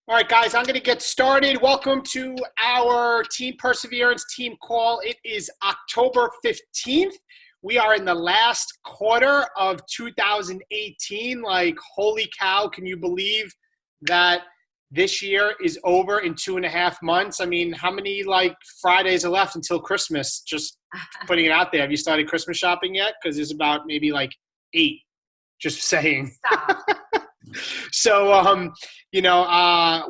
All right, guys, I'm going to get started. Welcome to our Team Perseverance team call. It is October 15th. We are in the last quarter of 2018. Like, holy cow, can you believe that this year is over in 2.5 months? I mean, how many, Fridays are left until Christmas? Just putting it out there. Have you started Christmas shopping yet? Because there's about maybe 8. Just saying. Stop. So,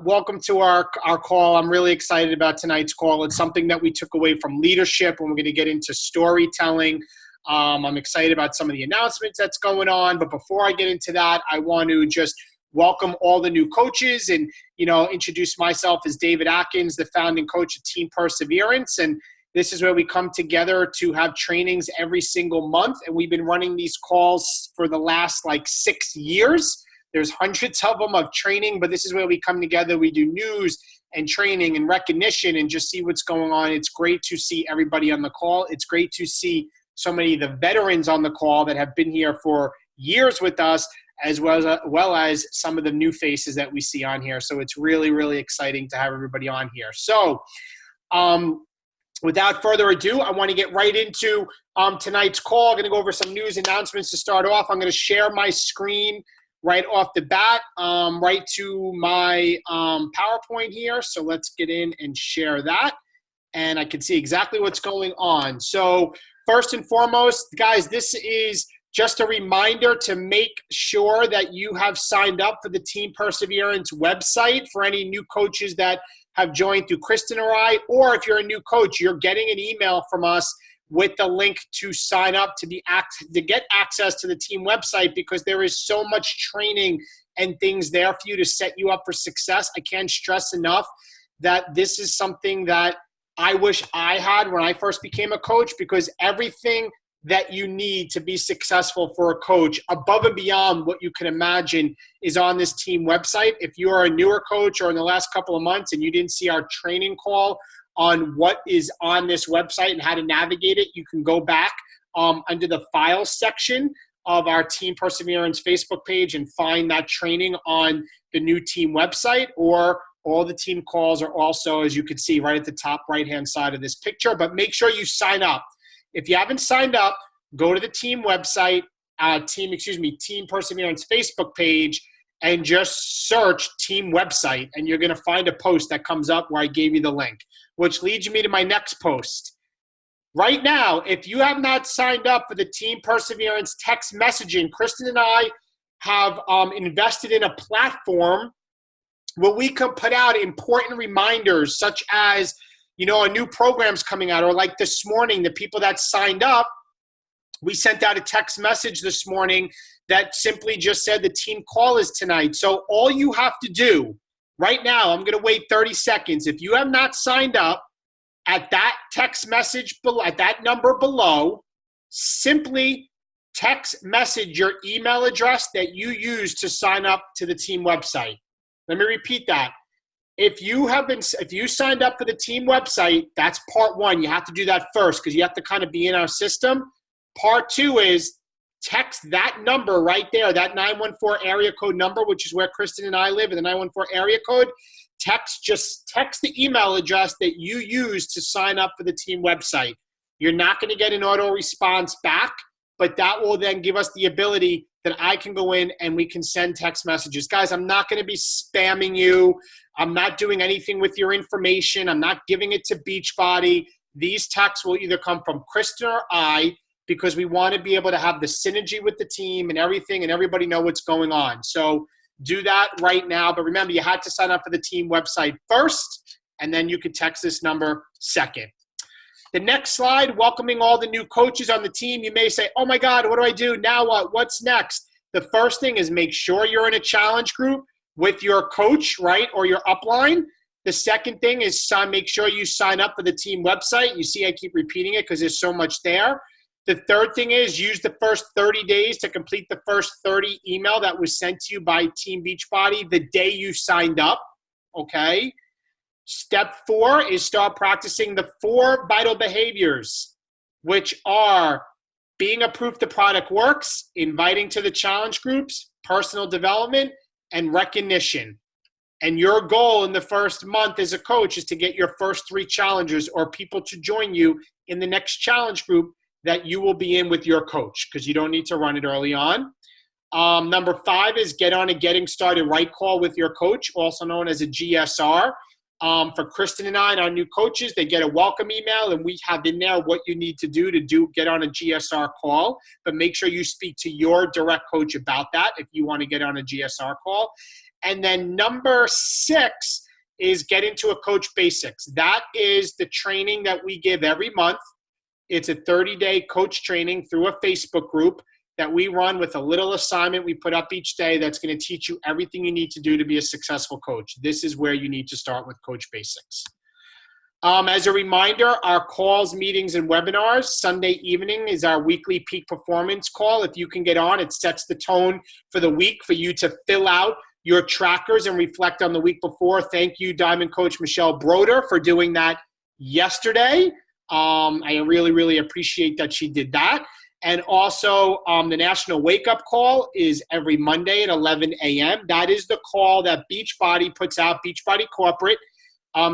welcome to our call. I'm really excited about tonight's call. It's something that we took away from leadership, and we're going to get into storytelling. I'm excited about some of the announcements that's going on. But before I get into that, I want to just welcome all the new coaches and, introduce myself as David Atkins, the founding coach of Team Perseverance. And this is where we come together to have trainings every single month. And we've been running these calls for the last 6 years. There's hundreds of them of training, but this is where we come together. We do news and training and recognition and just see what's going on. It's great to see everybody on the call. It's great to see so many of the veterans on the call that have been here for years with us, as well as some of the new faces that we see on here. So it's really, really exciting to have everybody on here. So without further ado, I want to get right into tonight's call. I'm going to go over some news announcements to start off. I'm going to share my screen right off the bat, right to my PowerPoint here. So let's get in and share that. And I can see exactly what's going on. So first and foremost, guys, this is just a reminder to make sure that you have signed up for the Team Perseverance website for any new coaches that have joined through Kristen or I, or if you're a new coach, you're getting an email from us with the link to sign up to get access to the team website, because there is so much training and things there for you to set you up for success. I can't stress enough that this is something that I wish I had when I first became a coach, because everything that you need to be successful for a coach, above and beyond what you can imagine, is on this team website. If you are a newer coach or in the last couple of months and you didn't see our training call on what is on this website and how to navigate it, you can go back under the files section of our Team Perseverance Facebook page and find that training on the new team website. Or all the team calls are also, as you can see, right at the top right-hand side of this picture. But make sure you sign up. If you haven't signed up, go to the team website, Team Perseverance Facebook page, and just search team website, and you're going to find a post that comes up where I gave you the link, which leads me to my next post. Right now, if you have not signed up for the Team Perseverance text messaging, Kristen and I have invested in a platform where we can put out important reminders, such as, a new program's coming out, or like this morning, the people that signed up, we sent out a text message this morning that simply just said the team call is tonight. So all you have to do right now, I'm going to wait 30 seconds. If you have not signed up at that text message, at that number below, simply text message your email address that you use to sign up to the team website. Let me repeat that. If you signed up for the team website, that's part one. You have to do that first because you have to kind of be in our system. Part two is text that number right there, that 914 area code number, which is where Kristen and I live, in the 914 area code. Just text the email address that you use to sign up for the team website. You're not going to get an auto response back, but that will then give us the ability that I can go in and we can send text messages. Guys, I'm not going to be spamming you. I'm not doing anything with your information. I'm not giving it to Beachbody. These texts will either come from Kristen or I, because we want to be able to have the synergy with the team and everything, and everybody know what's going on. So do that right now. But remember, you had to sign up for the team website first, and then you could text this number second. The next slide, welcoming all the new coaches on the team. You may say, oh my God, what do I do? Now what? What's next? The first thing is make sure you're in a challenge group with your coach, right, or your upline. The second thing is make sure you sign up for the team website. You see I keep repeating it because there's so much there. The third thing is use the first 30 days to complete the first 30 email that was sent to you by Team Beachbody the day you signed up, okay? Step 4 is start practicing the 4 vital behaviors, which are being a proof the product works, inviting to the challenge groups, personal development, and recognition. And your goal in the first month as a coach is to get your first 3 challengers or people to join you in the next challenge group that you will be in with your coach, because you don't need to run it early on. Number 5 is get on a getting started right call with your coach, also known as a GSR. For Kristen and I and our new coaches, they get a welcome email, and we have in there what you need to do get on a GSR call. But make sure you speak to your direct coach about that if you want to get on a GSR call. And then number 6 is get into a Coach Basics. That is the training that we give every month. It's a 30-day coach training through a Facebook group that we run with a little assignment we put up each day that's going to teach you everything you need to do to be a successful coach. This is where you need to start with Coach Basics. As a reminder, our calls, meetings, and webinars, Sunday evening is our weekly peak performance call. If you can get on, it sets the tone for the week for you to fill out your trackers and reflect on the week before. Thank you, Diamond Coach Michelle Broder, for doing that yesterday. I really, really appreciate that she did that. And also, the National Wake Up Call is every Monday at 11 a.m. That is the call that Beachbody puts out, Beachbody Corporate.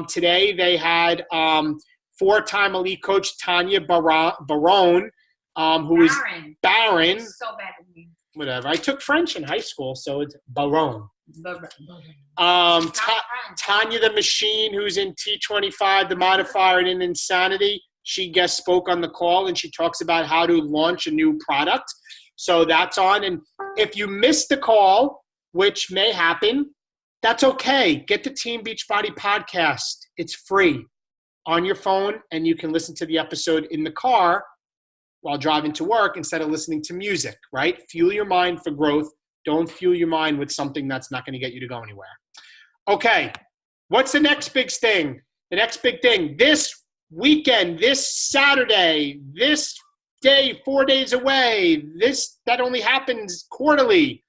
Today, they had 4-time elite coach Tanya Barone, who is Barron. So bad at me. Whatever. I took French in high school, so it's Barone. Tanya the Machine, who's in T25, the modifier, and in Insanity. She guest spoke on the call, and she talks about how to launch a new product. So that's on. And if you missed the call, which may happen, that's okay. Get the Team Beachbody podcast. It's free on your phone, and you can listen to the episode in the car while driving to work instead of listening to music, right? Fuel your mind for growth. Don't fuel your mind with something that's not going to get you to go anywhere. Okay, what's the next big thing? The next big thing, this weekend, this Saturday, this day, 4 days away, that only happens quarterly,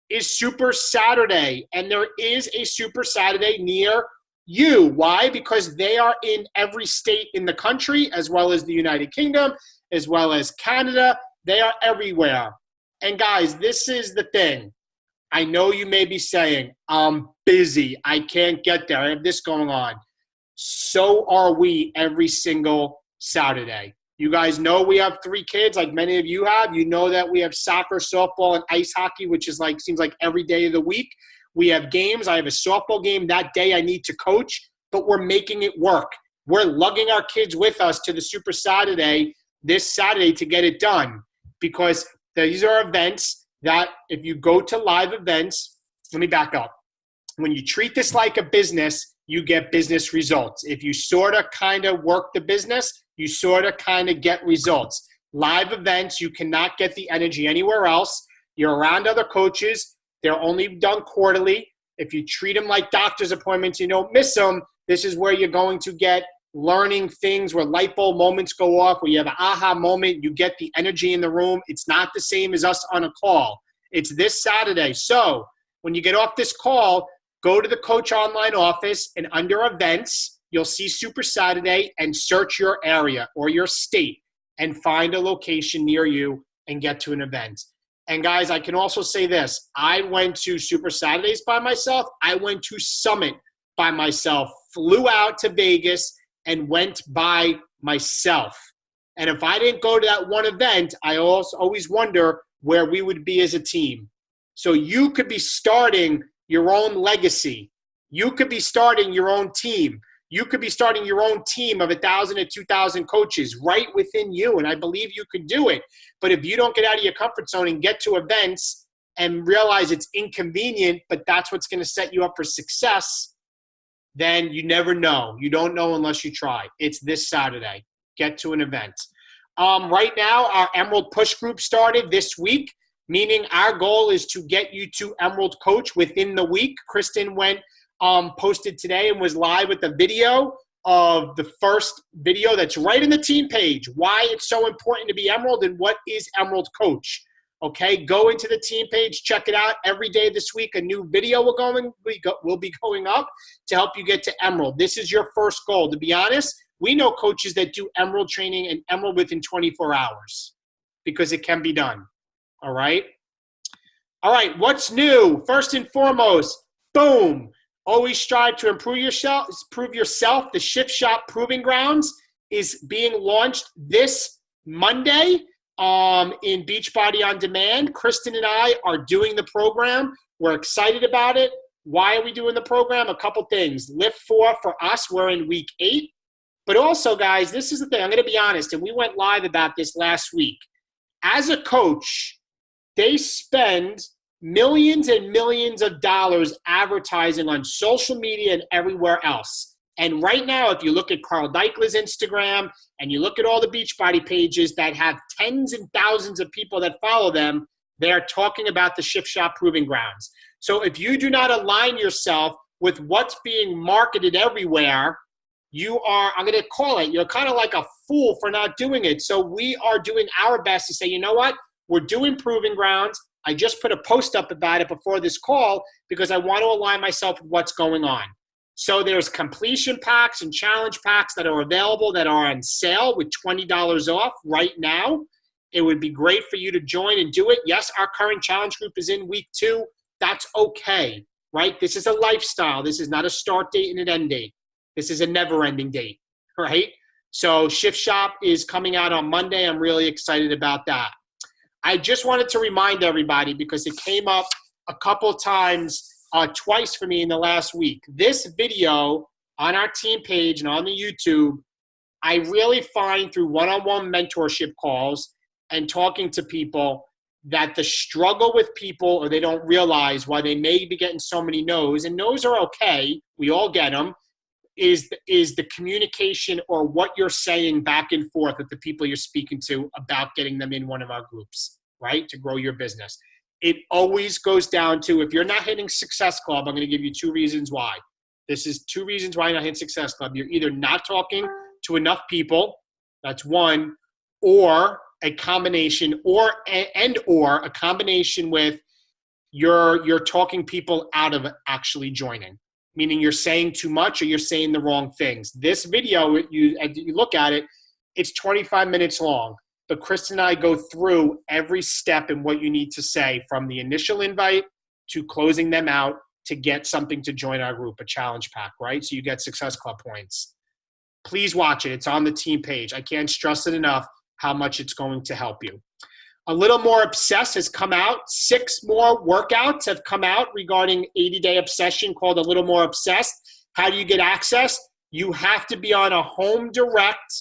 is Super Saturday. And there is a Super Saturday near you. Why? Because they are in every state in the country, as well as the United Kingdom, as well as Canada. They are everywhere. And guys, this is the thing. I know you may be saying, I'm busy. I can't get there. I have this going on. So are we every single Saturday. You guys know we have 3 kids, like many of you have. You know that we have soccer, softball, and ice hockey, which is seems like every day of the week. We have games. I have a softball game that day I need to coach, but we're making it work. We're lugging our kids with us to the Super Saturday this Saturday to get it done, because these are events that if you go to live events, let me back up. When you treat this like a business, you get business results. If you sort of kind of work the business, you sort of kind of get results. Live events, you cannot get the energy anywhere else. You're around other coaches. They're only done quarterly. If you treat them like doctor's appointments, you don't miss them. This is where you're going to get learning things, where light bulb moments go off, where you have an aha moment, you get the energy in the room. It's not the same as us on a call. It's this Saturday. So when you get off this call, go to the Coach Online office, and under events, you'll see Super Saturday, and search your area or your state and find a location near you and get to an event. And guys, I can also say this. I went to Super Saturdays by myself. I went to Summit by myself, flew out to Vegas, and went by myself. And if I didn't go to that one event, I also always wonder where we would be as a team. So you could be starting your own legacy. You could be starting your own team. You could be starting your own team of 1,000 to 2,000 coaches right within you, and I believe you could do it. But if you don't get out of your comfort zone and get to events and realize it's inconvenient, but that's what's going to set you up for success, then you never know. You don't know unless you try. It's this Saturday. Get to an event. Right now, our Emerald Push Group started this week, meaning our goal is to get you to Emerald Coach within the week. Kristen posted today and was live with the video of the first video that's right in the team page, why it's so important to be Emerald and what is Emerald Coach. Okay, go into the team page, check it out. Every day this week, a new video will be going up to help you get to Emerald. This is your first goal. To be honest, we know coaches that do Emerald training and Emerald within 24 hours because it can be done. All right? All right, what's new? First and foremost, boom. Always strive to improve yourself. The Shift Shop Proving Grounds is being launched this Monday in Beachbody On Demand. Kristen and I are doing the program. We're excited about it. Why are we doing the program? A couple things. Lift 4 for us, we're in week 8. But also, guys, this is the thing. I'm going to be honest, and we went live about this last week. As a coach, they spend millions and millions of dollars advertising on social media and everywhere else. And right now, if you look at Carl Deichler's Instagram and you look at all the Beachbody pages that have tens and thousands of people that follow them, they are talking about the Shift Shop Proving Grounds. So if you do not align yourself with what's being marketed everywhere, you are, I'm going to call it, you're kind of like a fool for not doing it. So we are doing our best to say, you know what? We're doing Proving Grounds. I just put a post up about it before this call because I want to align myself with what's going on. So there's completion packs and challenge packs that are available that are on sale with $20 off right now. It would be great for you to join and do it. Yes, our current challenge group is in week 2. That's okay, right? This is a lifestyle. This is not a start date and an end date. This is a never-ending date, right? So Shift Shop is coming out on Monday. I'm really excited about that. I just wanted to remind everybody because it came up a couple times, twice for me in the last week. This video on our team page and on the YouTube, I really find through one-on-one mentorship calls and talking to people that the struggle with people, or they don't realize why they may be getting so many no's, and no's are okay, we all get them, is the communication or what you're saying back and forth with the people you're speaking to about getting them in one of our groups, right, to grow your business. It always goes down to, if you're not hitting Success Club, I'm going to give you 2 reasons why. This is 2 reasons why you're not hitting Success Club. You're either not talking to enough people, that's one, or a combination, or a combination with you're talking people out of actually joining. Meaning you're saying too much or you're saying the wrong things. This video, as you look at it, it's 25 minutes long. But Kristen and I go through every step in what you need to say from the initial invite to closing them out to get something to join our group, a challenge pack, right? So you get Success Club points. Please watch it. It's on the team page. I can't stress it enough how much it's going to help you. A Little More Obsessed has come out. 6 more workouts have come out regarding 80-day obsession called A Little More Obsessed. How do you get access? You have to be on a home direct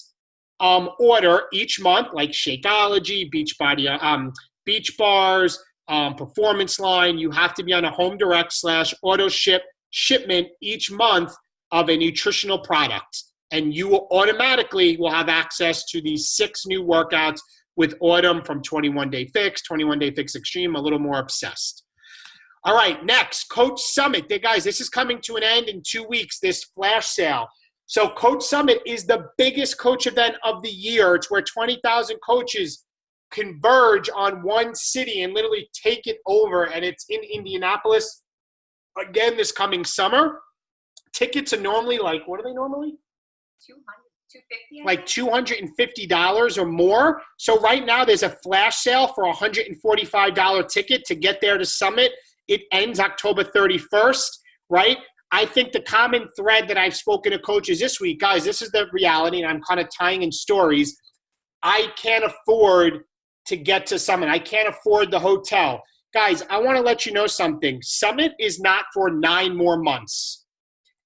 order each month, like Shakeology, Beachbody, Beach Bars, Performance Line. You have to be on a home direct / auto shipment each month of a nutritional product. And you will automatically will have access to these 6 new workouts with Autumn from 21 Day Fix, 21 Day Fix Extreme, A Little More Obsessed. All right, next, Coach Summit. Guys, this is coming to an end in 2 weeks, this flash sale. So Coach Summit is the biggest coach event of the year. It's where 20,000 coaches converge on one city and literally take it over, and it's in Indianapolis, again, this coming summer. Tickets are normally like, what are they normally? $250, like $250 or more. So right now there's a flash sale for a $145 ticket to get there to Summit. It ends October 31st, right? I think the common thread that I've spoken to coaches this week, guys, this is the reality, and I'm kind of tying in stories. I can't afford to get to Summit. I can't afford the hotel. Guys, I want to let you know something. Summit is not for 9 more months.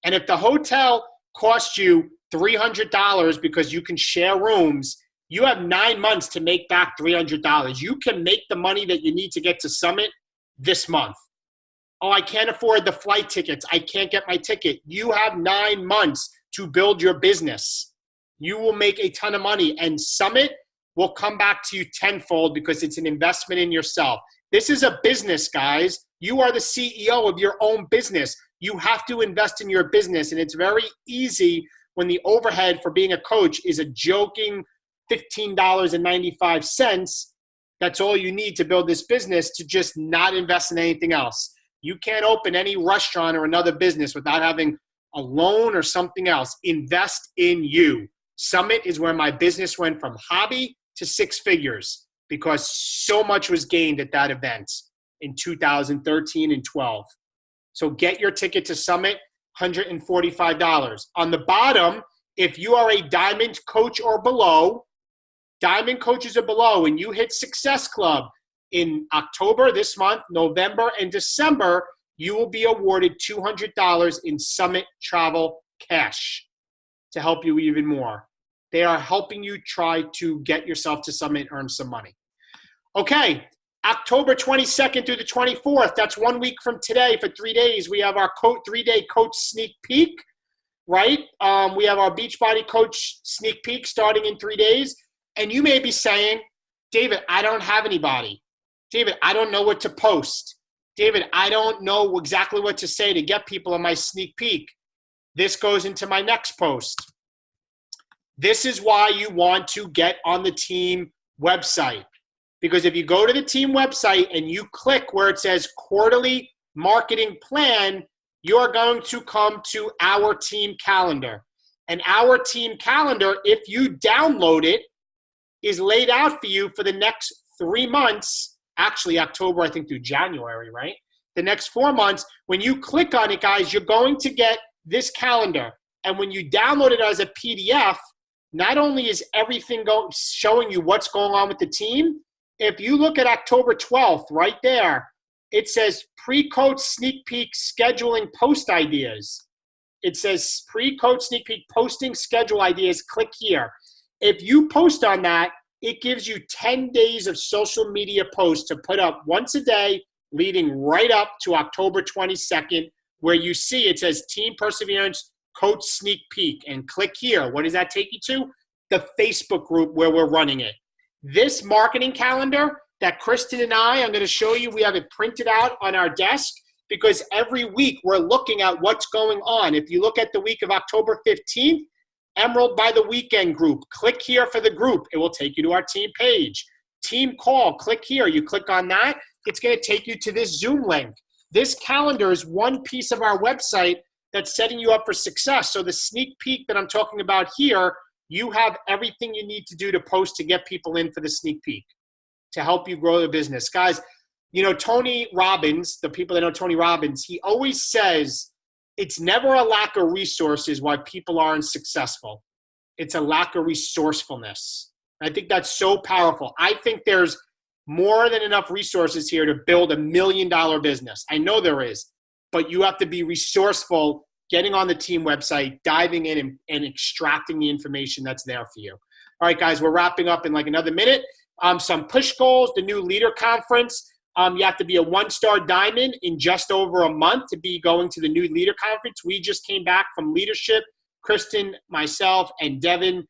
And if the hotel costs you $300 because you can share rooms, you have 9 months to make back $300. You can make the money that you need to get to Summit this month. Oh, I can't afford the flight tickets. I can't get my ticket. You have 9 months to build your business. You will make a ton of money, and Summit will come back to you tenfold because it's an investment in yourself. This is a business, guys. You are the CEO of your own business. You have to invest in your business, and it's very easy when the overhead for being a coach is a joking $15.95. That's all you need to build this business, to just not invest in anything else. You can't open any restaurant or another business without having a loan or something else. Invest in you. Summit is where my business went from hobby to 6 figures because so much was gained at that event in 2013 and 12. So get your ticket to Summit. $145. On the bottom, if you are a diamond coach or below, diamond coaches or below, and you hit Success Club in October, this month, November, and December, you will be awarded $200 in Summit Travel cash to help you even more. They are helping you try to get yourself to Summit and earn some money. Okay, October 22nd through the 24th, that's 1 week from today. For 3 days, we have our 3-day coach sneak peek, right? We have our Beachbody coach sneak peek starting in 3 days. And you may be saying, David, I don't have anybody. David, I don't know what to post. David, I don't know exactly what to say to get people on my sneak peek. This goes into my next post. This is why you want to get on the team website. Because if you go to the team website and you click where it says quarterly marketing plan, you're going to come to our team calendar. And our team calendar, if you download it, is laid out for you for the next 3 months, actually October, I think through January, right? The next 4 months, when you click on it, guys, you're going to get this calendar. And when you download it as a PDF, not only is everything showing you what's going on with the team, if you look at October 12th, right there, it says pre-coach sneak peek scheduling post ideas. It says pre-coach sneak peek posting schedule ideas. Click here. If you post on that, it gives you 10 days of social media posts to put up once a day leading right up to October 22nd, where you see it says Team Perseverance Coach Sneak Peek. And click here. What does that take you to? The Facebook group where we're running it. This marketing calendar that Kristen and I'm going to show you, we have it printed out on our desk because every week we're looking at what's going on. If you look at the week of October 15th, Emerald by the Weekend group. Click here for the group. It will take you to our team page. Team call. Click here. You click on that. It's going to take you to this Zoom link. This calendar is one piece of our website that's setting you up for success. So the sneak peek that I'm talking about here, you have everything you need to do to post to get people in for the sneak peek to help you grow the business. Guys, you know, Tony Robbins, the people that know Tony Robbins, he always says, it's never a lack of resources why people aren't successful. It's a lack of resourcefulness. I think that's so powerful. I think there's more than enough resources here to build $1 million business. I know there is, but you have to be resourceful, getting on the team website, diving in and extracting the information that's there for you. All right, guys, we're wrapping up in like another minute. Some push goals, the new leader conference. You have to be a 1-star diamond in just over a month to be going to the new leader conference. We just came back from leadership. Kristen, myself, and Devin,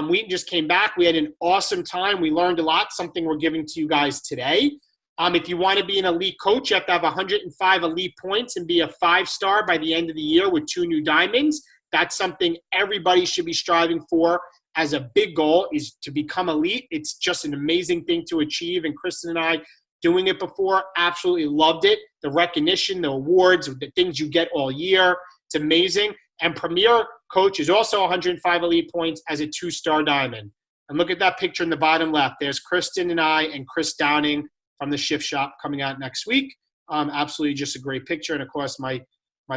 we just came back. We had an awesome time. We learned a lot, something we're giving to you guys today. If you want to be an elite coach, you have to have 105 elite points and be a 5-star by the end of the year with 2 new diamonds. That's something everybody should be striving for as a big goal, is to become elite. It's just an amazing thing to achieve. And Kristen and I, doing it before, absolutely loved it. The recognition, the awards, the things you get all year, it's amazing. And Premier Coach is also 105 elite points as a 2-star diamond. And look at that picture in the bottom left. There's Kristen and I and Chris Downing from the Shift Shop coming out next week. Absolutely just a great picture. And, of course, my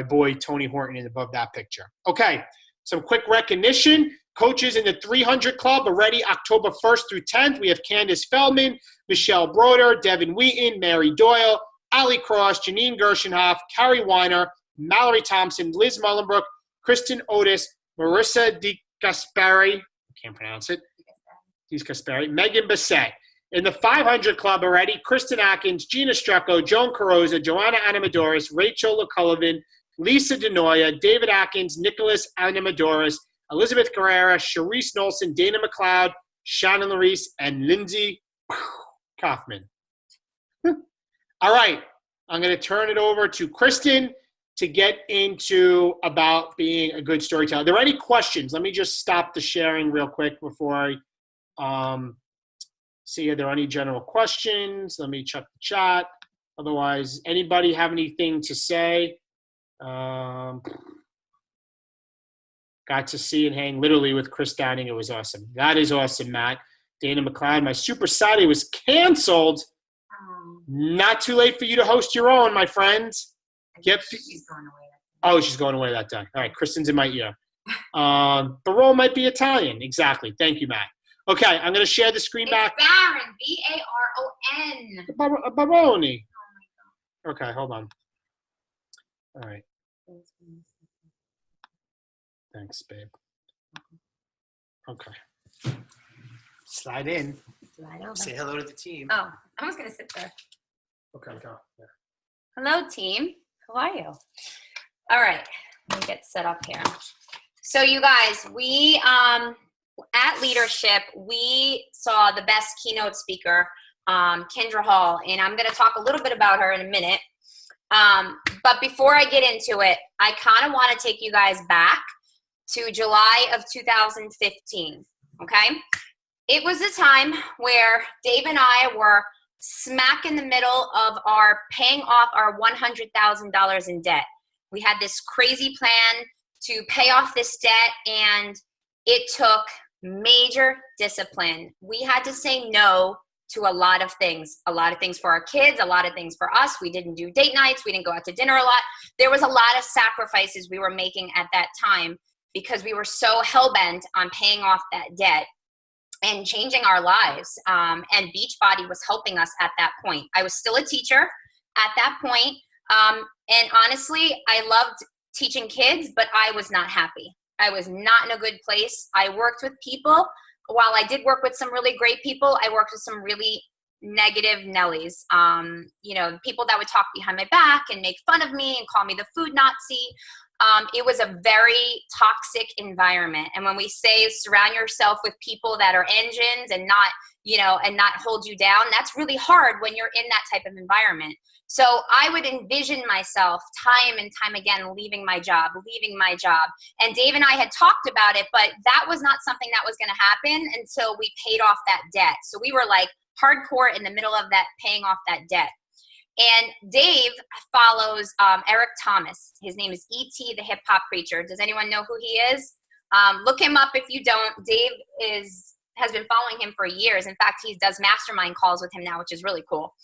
boy Tony Horton is above that picture. Okay, some quick recognition. Coaches in the 300 Club already October 1st through 10th. We have Candace Feldman, Michelle Broder, Devin Wheaton, Mary Doyle, Ali Cross, Janine Gershenhoff, Carrie Weiner, Mallory Thompson, Liz Mullenbrook, Kristen Otis, Marissa DiCaspari, I can't pronounce it, DiCaspari, Megan Bissett. In the 500 Club already, Kristen Atkins, Gina Strecco, Joan Carosa, Joanna Animadoris, Rachel LaCullivan, Lisa DeNoia, David Atkins, Nicholas Animadoris, Elizabeth Guerrera, Sharice Nolson, Dana McLeod, Shannon Larice, and Lindsay Kaufman. All right, I'm going to turn it over to Kristen to get into about being a good storyteller. Are there any questions? Let me just stop the sharing real quick before I see if there are any general questions. Let me check the chat. Otherwise, anybody have anything to say? Got to see and hang literally with Chris Downing. It was awesome. That is awesome, Matt. Dana McLeod, my Super Saturday was canceled. Not too late for you to host your own, my friends. She's going away. Oh, she's going away that day. All right, Kristen's in my ear. Barone might be Italian. Exactly. Thank you, Matt. Okay, I'm going to share the screen back. Baron, B-A-R-O-N. Baroni. Okay, hold on. All right. Thanks, babe. Okay. Slide in. Slide over. Say hello to the team. Oh, I was going to sit there. Okay, go. Yeah. Hello, team. How are you? All right. Let me get set up here. So, you guys, we, at Leadership, we saw the best keynote speaker, Kendra Hall, and I'm going to talk a little bit about her in a minute. But before I get into it, I kind of want to take you guys back to July of 2015, okay? It was a time where Dave and I were smack in the middle of our paying off our $100,000 in debt. We had this crazy plan to pay off this debt, and it took major discipline. We had to say no to a lot of things for our kids, a lot of things for us. We didn't do date nights. We didn't go out to dinner a lot. There was a lot of sacrifices we were making at that time because we were so hell-bent on paying off that debt and changing our lives. And Beachbody was helping us at that point. I was still a teacher at that point. And honestly, I loved teaching kids, but I was not happy. I was not in a good place. I worked with people. While I did work with some really great people, I worked with some really negative Nellies. You know, people that would talk behind my back and make fun of me and call me the food Nazi. It was a very toxic environment. And when we say surround yourself with people that are engines and not, you know, and not hold you down, that's really hard when you're in that type of environment. So I would envision myself time and time again leaving my job. And Dave and I had talked about it, but that was not something that was going to happen until we paid off that debt. So we were like hardcore in the middle of that, paying off that debt. And Dave follows Eric Thomas. His name is E.T., the hip hop preacher. Does anyone know who he is? Look him up if you don't. Dave has been following him for years. In fact, he does mastermind calls with him now, which is really cool.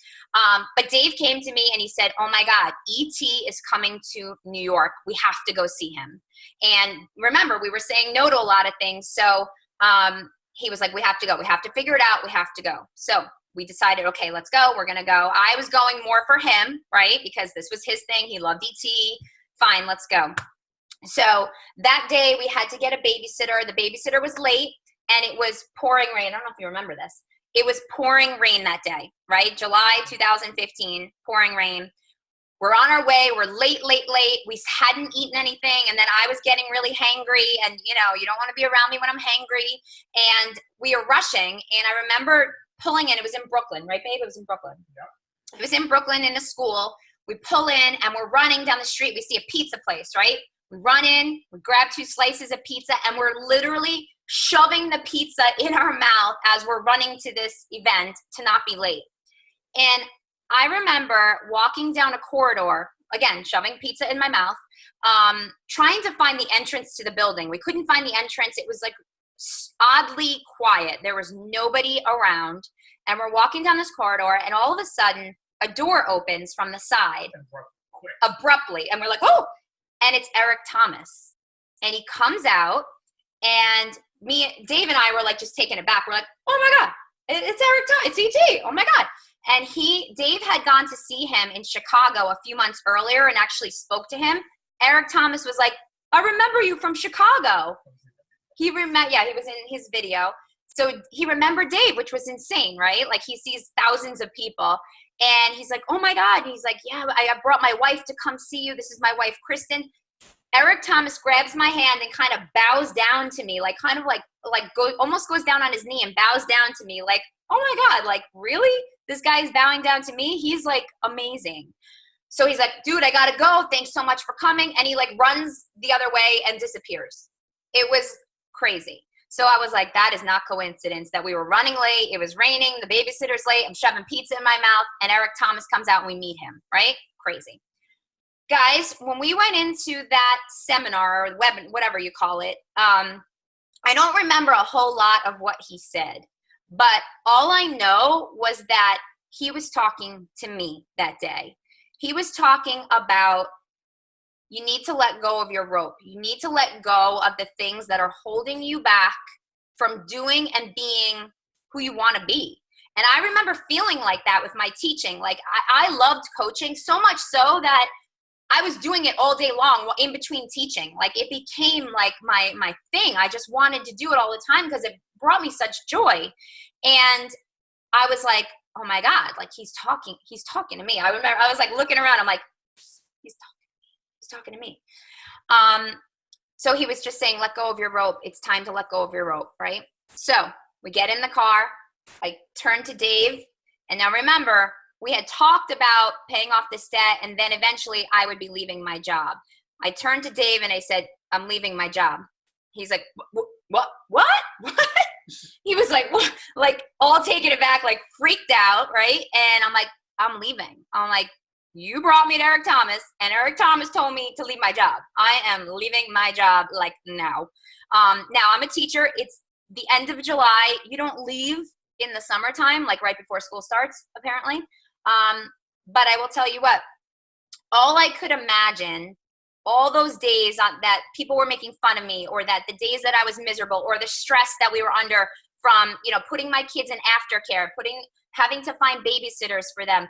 But Dave came to me and he said, oh my God, E.T. is coming to New York. We have to go see him. And remember, we were saying no to a lot of things. So he was like, we have to go. We have to figure it out. We have to go. So we decided, okay, let's go. We're going to go. I was going more for him, right? Because this was his thing. He loved E.T. Fine, let's go. So that day we had to get a babysitter. The babysitter was late and it was pouring rain. I don't know if you remember this. It was pouring rain that day, right? July 2015, pouring rain. We're on our way. We're late. We hadn't eaten anything. And then I was getting really hangry. And, you know, you don't want to be around me when I'm hangry. And we are rushing. And I remember pulling in. It was in Brooklyn, right, babe? It was in Brooklyn. Yeah. It was in Brooklyn in a school. We pull in and we're running down the street. We see a pizza place, right? We run in, we grab 2 slices of pizza, and we're literally shoving the pizza in our mouth as we're running to this event to not be late. And I remember walking down a corridor, again, shoving pizza in my mouth, trying to find the entrance to the building. We couldn't find the entrance. It was like oddly quiet. There was nobody around. And we're walking down this corridor, and all of a sudden, a door opens from the side abruptly. And we're like, oh, and it's Eric Thomas. And he comes out, and Dave and I were like just taken aback. We're like, oh my God, it's Eric Thomas, it's E.T., oh my God. And Dave had gone to see him in Chicago a few months earlier and actually spoke to him. Eric Thomas was like, I remember you from Chicago. He was in his video. So he remembered Dave, which was insane, right? Like he sees thousands of people. And he's like, oh my God. And he's like, yeah, I brought my wife to come see you. This is my wife, Kristen. Eric Thomas grabs my hand and kind of bows down to me, like kind of almost goes down on his knee and bows down to me like, oh my God, like really? This guy is bowing down to me? He's like amazing. So he's like, dude, I gotta go. Thanks so much for coming. And he like runs the other way and disappears. It was crazy. So I was like, that is not coincidence that we were running late. It was raining. The babysitter's late. I'm shoving pizza in my mouth. And Eric Thomas comes out and we meet him, right? Crazy. Guys, when we went into that seminar or web, whatever you call it, I don't remember a whole lot of what he said. But all I know was that he was talking to me that day. He was talking about you need to let go of your rope. You need to let go of the things that are holding you back from doing and being who you want to be. And I remember feeling like that with my teaching. Like I loved coaching so much so that I was doing it all day long in between teaching. Like it became like my thing. I just wanted to do it all the time because it brought me such joy. And I was like, oh my God, like he's talking to me. I remember I was like looking around. I'm like, he's talking to me. So he was just saying, let go of your rope. It's time to let go of your rope, right? So we get in the car. I turned to Dave. And now remember, we had talked about paying off this debt, and then eventually I would be leaving my job. I turned to Dave and I said, I'm leaving my job. He's like, what? He was like, what? Like all taken aback, like freaked out, right? And I'm like, I'm leaving. I'm like, you brought me to Eric Thomas, and Eric Thomas told me to leave my job. I am leaving my job like now. Now I'm a teacher. It's the end of July. You don't leave in the summertime, like right before school starts, apparently. But I will tell you what, all I could imagine, all those days that people were making fun of me, or that the days that I was miserable, or the stress that we were under from, putting my kids in aftercare, having to find babysitters for them,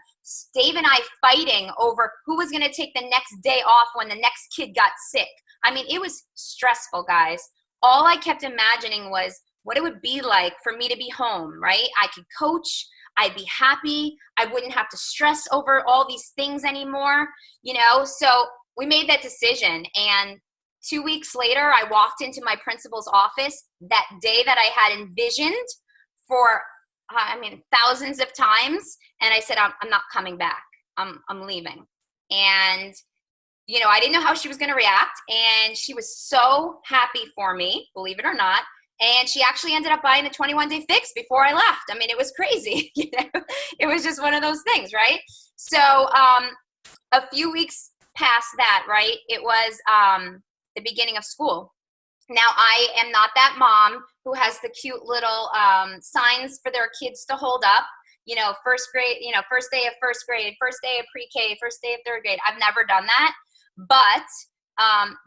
Dave and I fighting over who was going to take the next day off when the next kid got sick. I mean, it was stressful, guys. All I kept imagining was what it would be like for me to be home, right? I could coach. I'd be happy. I wouldn't have to stress over all these things anymore, So we made that decision. And 2 weeks later, I walked into my principal's office that day that I had envisioned for, thousands of times. And I said, I'm not coming back. I'm leaving. And, I didn't know how she was going to react. And she was so happy for me, believe it or not. And she actually ended up buying a 21-day fix before I left. I mean, it was crazy. It was just one of those things, right? So a few weeks past that, right, it was the beginning of school. Now, I am not that mom who has the cute little signs for their kids to hold up. First grade, first day of first grade, first day of pre-K, first day of third grade. I've never done that. But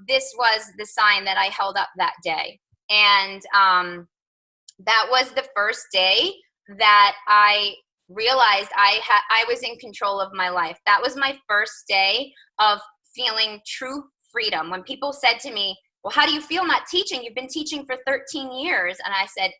this was the sign that I held up that day. And that was the first day that I realized I was in control of my life. That was my first day of feeling true freedom. When people said to me, well, how do you feel not teaching? You've been teaching for 13 years. And I said,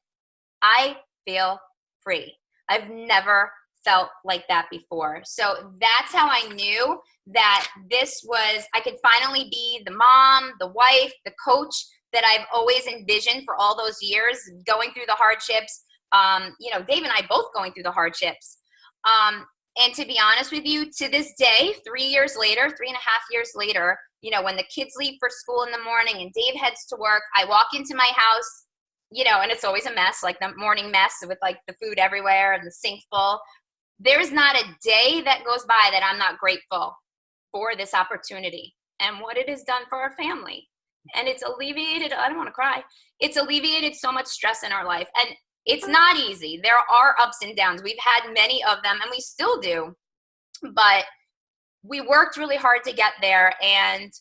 I feel free. I've never felt like that before. So that's how I knew that I could finally be the mom, the wife, the coach that I've always envisioned for all those years, going through the hardships. Dave and I both going through the hardships. And to be honest with you, to this day, 3 years later, 3.5 years later, when the kids leave for school in the morning and Dave heads to work, I walk into my house, and it's always a mess, like the morning mess with like the food everywhere and the sink full. There's not a day that goes by that I'm not grateful for this opportunity and what it has done for our family. And it's alleviated, I don't want to cry, it's alleviated so much stress in our life. And it's not easy. There are ups and downs. We've had many of them, and we still do. But we worked really hard to get there, and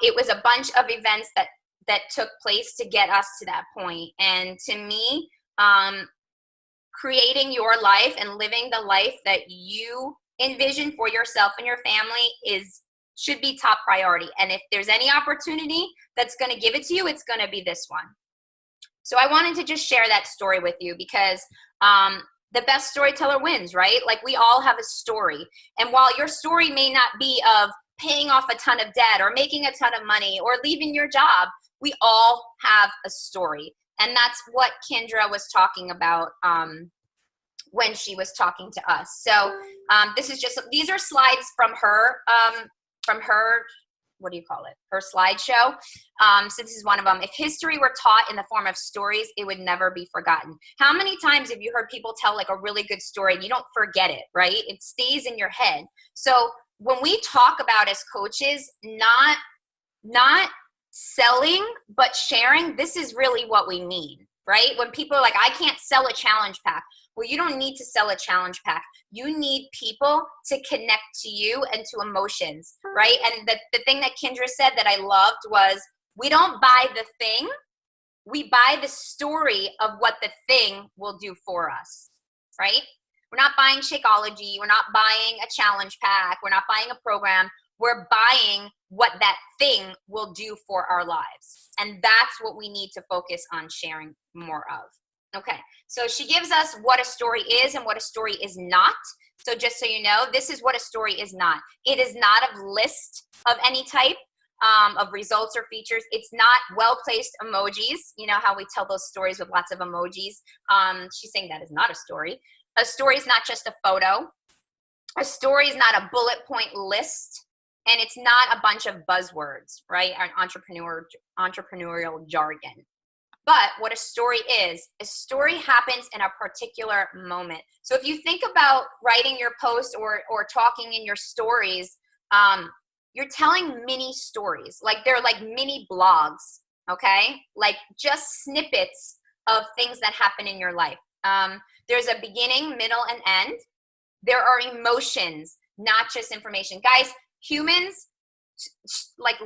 it was a bunch of events that took place to get us to that point. And to me, creating your life and living the life that you envision for yourself and your family should be top priority. And if there's any opportunity that's going to give it to you, it's going to be this one. So I wanted to just share that story with you because the best storyteller wins, right? Like we all have a story. And while your story may not be of paying off a ton of debt or making a ton of money or leaving your job, we all have a story. And that's what Kendra was talking about when she was talking to us. So these are slides from her, what do you call it? Her slideshow. So this is one of them. If history were taught in the form of stories, it would never be forgotten. How many times have you heard people tell like a really good story and you don't forget it, right? It stays in your head. So when we talk about as coaches, not selling, but sharing, this is really what we mean, right? When people are like, I can't sell a challenge pack. Well, you don't need to sell a challenge pack. You need people to connect to you and to emotions, right? And the thing that Kendra said that I loved was, we don't buy the thing, we buy the story of what the thing will do for us, right? We're not buying Shakeology. We're not buying a challenge pack. We're not buying a program. We're buying what that thing will do for our lives. And that's what we need to focus on sharing more of. Okay, so she gives us what a story is and what a story is not. So just so you know, this is what a story is not. It is not a list of any type of results or features. It's not well-placed emojis. You know how we tell those stories with lots of emojis? She's saying that is not a story. A story is not just a photo. A story is not a bullet point list. And it's not a bunch of buzzwords, right? Entrepreneurial jargon. But what a story is, a story happens in a particular moment. So if you think about writing your post or talking in your stories, you're telling mini stories. Like they're like mini blogs, okay? Like just snippets of things that happen in your life. There's a beginning, middle, and end. There are emotions, not just information. Guys, humans like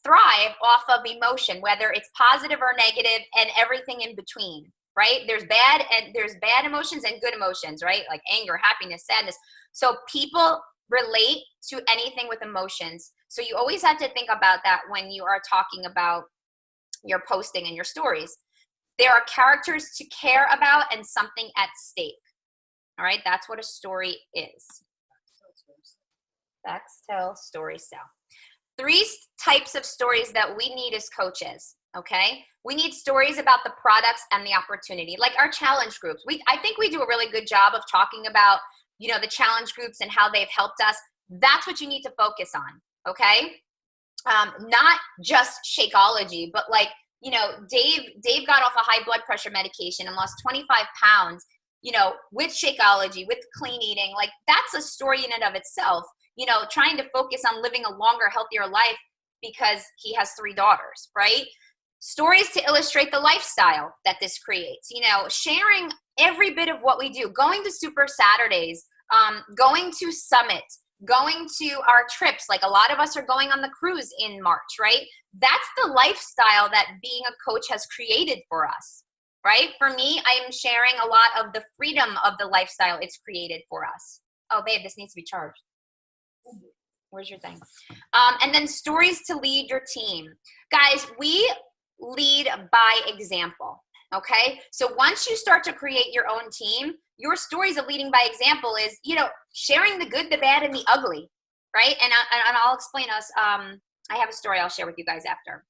thrive off of emotion, whether it's positive or negative and everything in between, right? There's bad emotions and good emotions, right? Like anger, happiness, sadness. So people relate to anything with emotions. So you always have to think about that when you are talking about your posting and your stories. There are characters to care about and something at stake. All right, that's what a story is. Facts tell, stories sell. 3 types of stories that we need as coaches, okay? We need stories about the products and the opportunity, like our challenge groups. I think we do a really good job of talking about, you know, the challenge groups and how they've helped us. That's what you need to focus on, okay? Not just Shakeology, but like, you know, Dave got off a high blood pressure medication and lost 25 pounds, you know, with Shakeology, with clean eating. Like that's a story in and of itself. You know, trying to focus on living a longer, healthier life because he has 3 daughters, right? Stories to illustrate the lifestyle that this creates. You know, sharing every bit of what we do, going to Super Saturdays, going to Summit, going to our trips. Like a lot of us are going on the cruise in March, right? That's the lifestyle that being a coach has created for us, right? For me, I am sharing a lot of the freedom of the lifestyle it's created for us. Oh, babe, this needs to be charged. Where's your thing? And then stories to lead your team. Guys, we lead by example, okay? So once you start to create your own team, your stories of leading by example is, you know, sharing the good, the bad, and the ugly, right? And I'll explain us. I have a story I'll share with you guys after.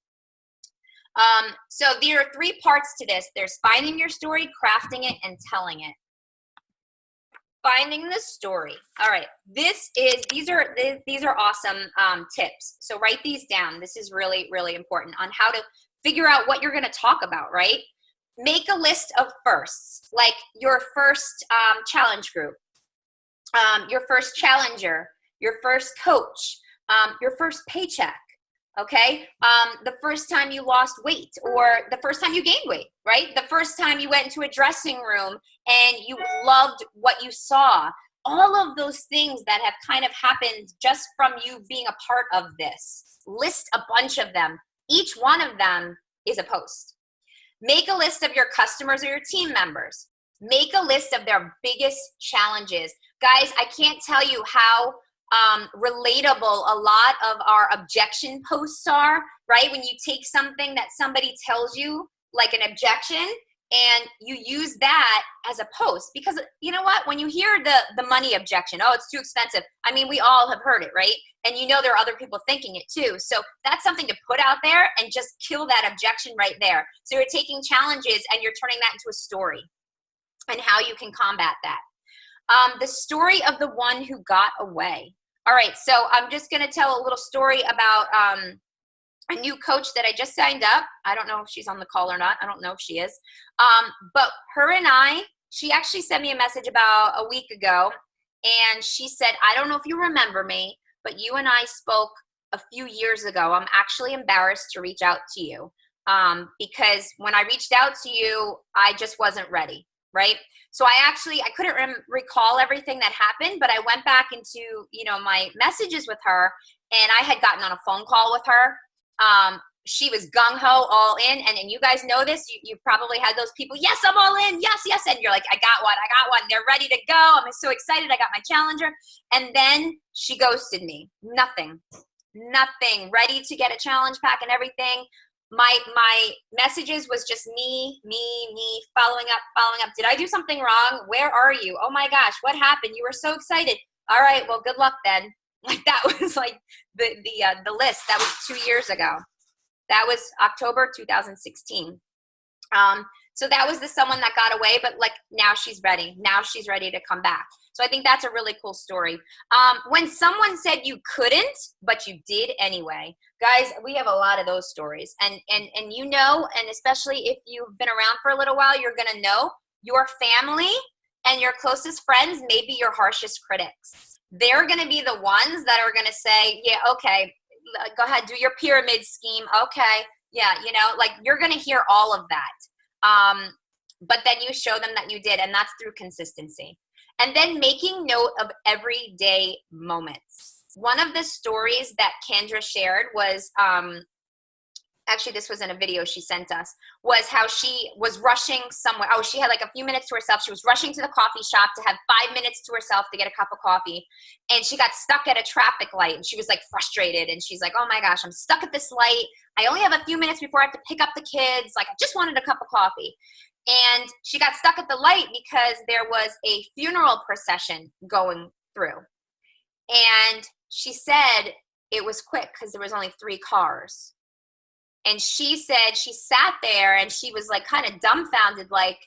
So there are 3 parts to this. There's finding your story, crafting it, and telling it. Finding the story. All right, these are awesome tips. So write these down. This is really, really important on how to figure out what you're going to talk about, right? Make a list of firsts, like your first challenge group, your first challenger, your first coach, your first paycheck. Okay, the first time you lost weight or the first time you gained weight, right? The first time you went into a dressing room and you loved what you saw. All of those things that have kind of happened just from you being a part of this. List a bunch of them. Each one of them is a post. Make a list of your customers or your team members. Make a list of their biggest challenges. Guys, I can't tell you how relatable a lot of our objection posts are, right? When you take something that somebody tells you, like an objection, and you use that as a post. Because you know what? When you hear the money objection, oh, it's too expensive. I mean, we all have heard it, right? And you know there are other people thinking it too. So that's something to put out there and just kill that objection right there. So you're taking challenges and you're turning that into a story and how you can combat that. The story of the one who got away. All right, so I'm just going to tell a little story about a new coach that I just signed up. I don't know if she's on the call or not. I don't know if she is. But her and she actually sent me a message about a week ago, and she said, I don't know if you remember me, but you and I spoke a few years ago. I'm actually embarrassed to reach out to you. because when I reached out to you, I just wasn't ready, right? So I couldn't recall everything that happened, but I went back into, my messages with her, and I had gotten on a phone call with her. She was gung-ho, all in, and you guys know this. You probably had those people, yes, I'm all in, yes, and you're like, I got one. They're ready to go. I'm so excited. I got my challenger. And then she ghosted me. Nothing, ready to get a challenge pack and everything. My messages was just me, following up. Did I do something wrong? Where are you? Oh my gosh, what happened? You were so excited. All right, well, good luck then. Like, that was like the list. That was 2 years ago. That was October 2016. So that was the someone that got away, but like, now she's ready. Now she's ready to come back. So I think that's a really cool story. When someone said you couldn't, but you did anyway, guys, we have a lot of those stories. And and especially if you've been around for a little while, you're going to know your family and your closest friends may be your harshest critics. They're going to be the ones that are going to say, yeah, okay, go ahead, do your pyramid scheme. Okay. Yeah. Like, you're going to hear all of that. But then you show them that you did, and that's through consistency. And then making note of everyday moments. One of the stories that Kendra shared was, actually, this was in a video she sent us, was how she was rushing somewhere. Oh, she had like a few minutes to herself. She was rushing to the coffee shop to have 5 minutes to herself to get a cup of coffee. And she got stuck at a traffic light, and she was like frustrated. And she's like, oh my gosh, I'm stuck at this light. I only have a few minutes before I have to pick up the kids. Like, I just wanted a cup of coffee. And she got stuck at the light because there was a funeral procession going through. And she said it was quick because there was only 3 cars. And she said she sat there and she was like kind of dumbfounded, like,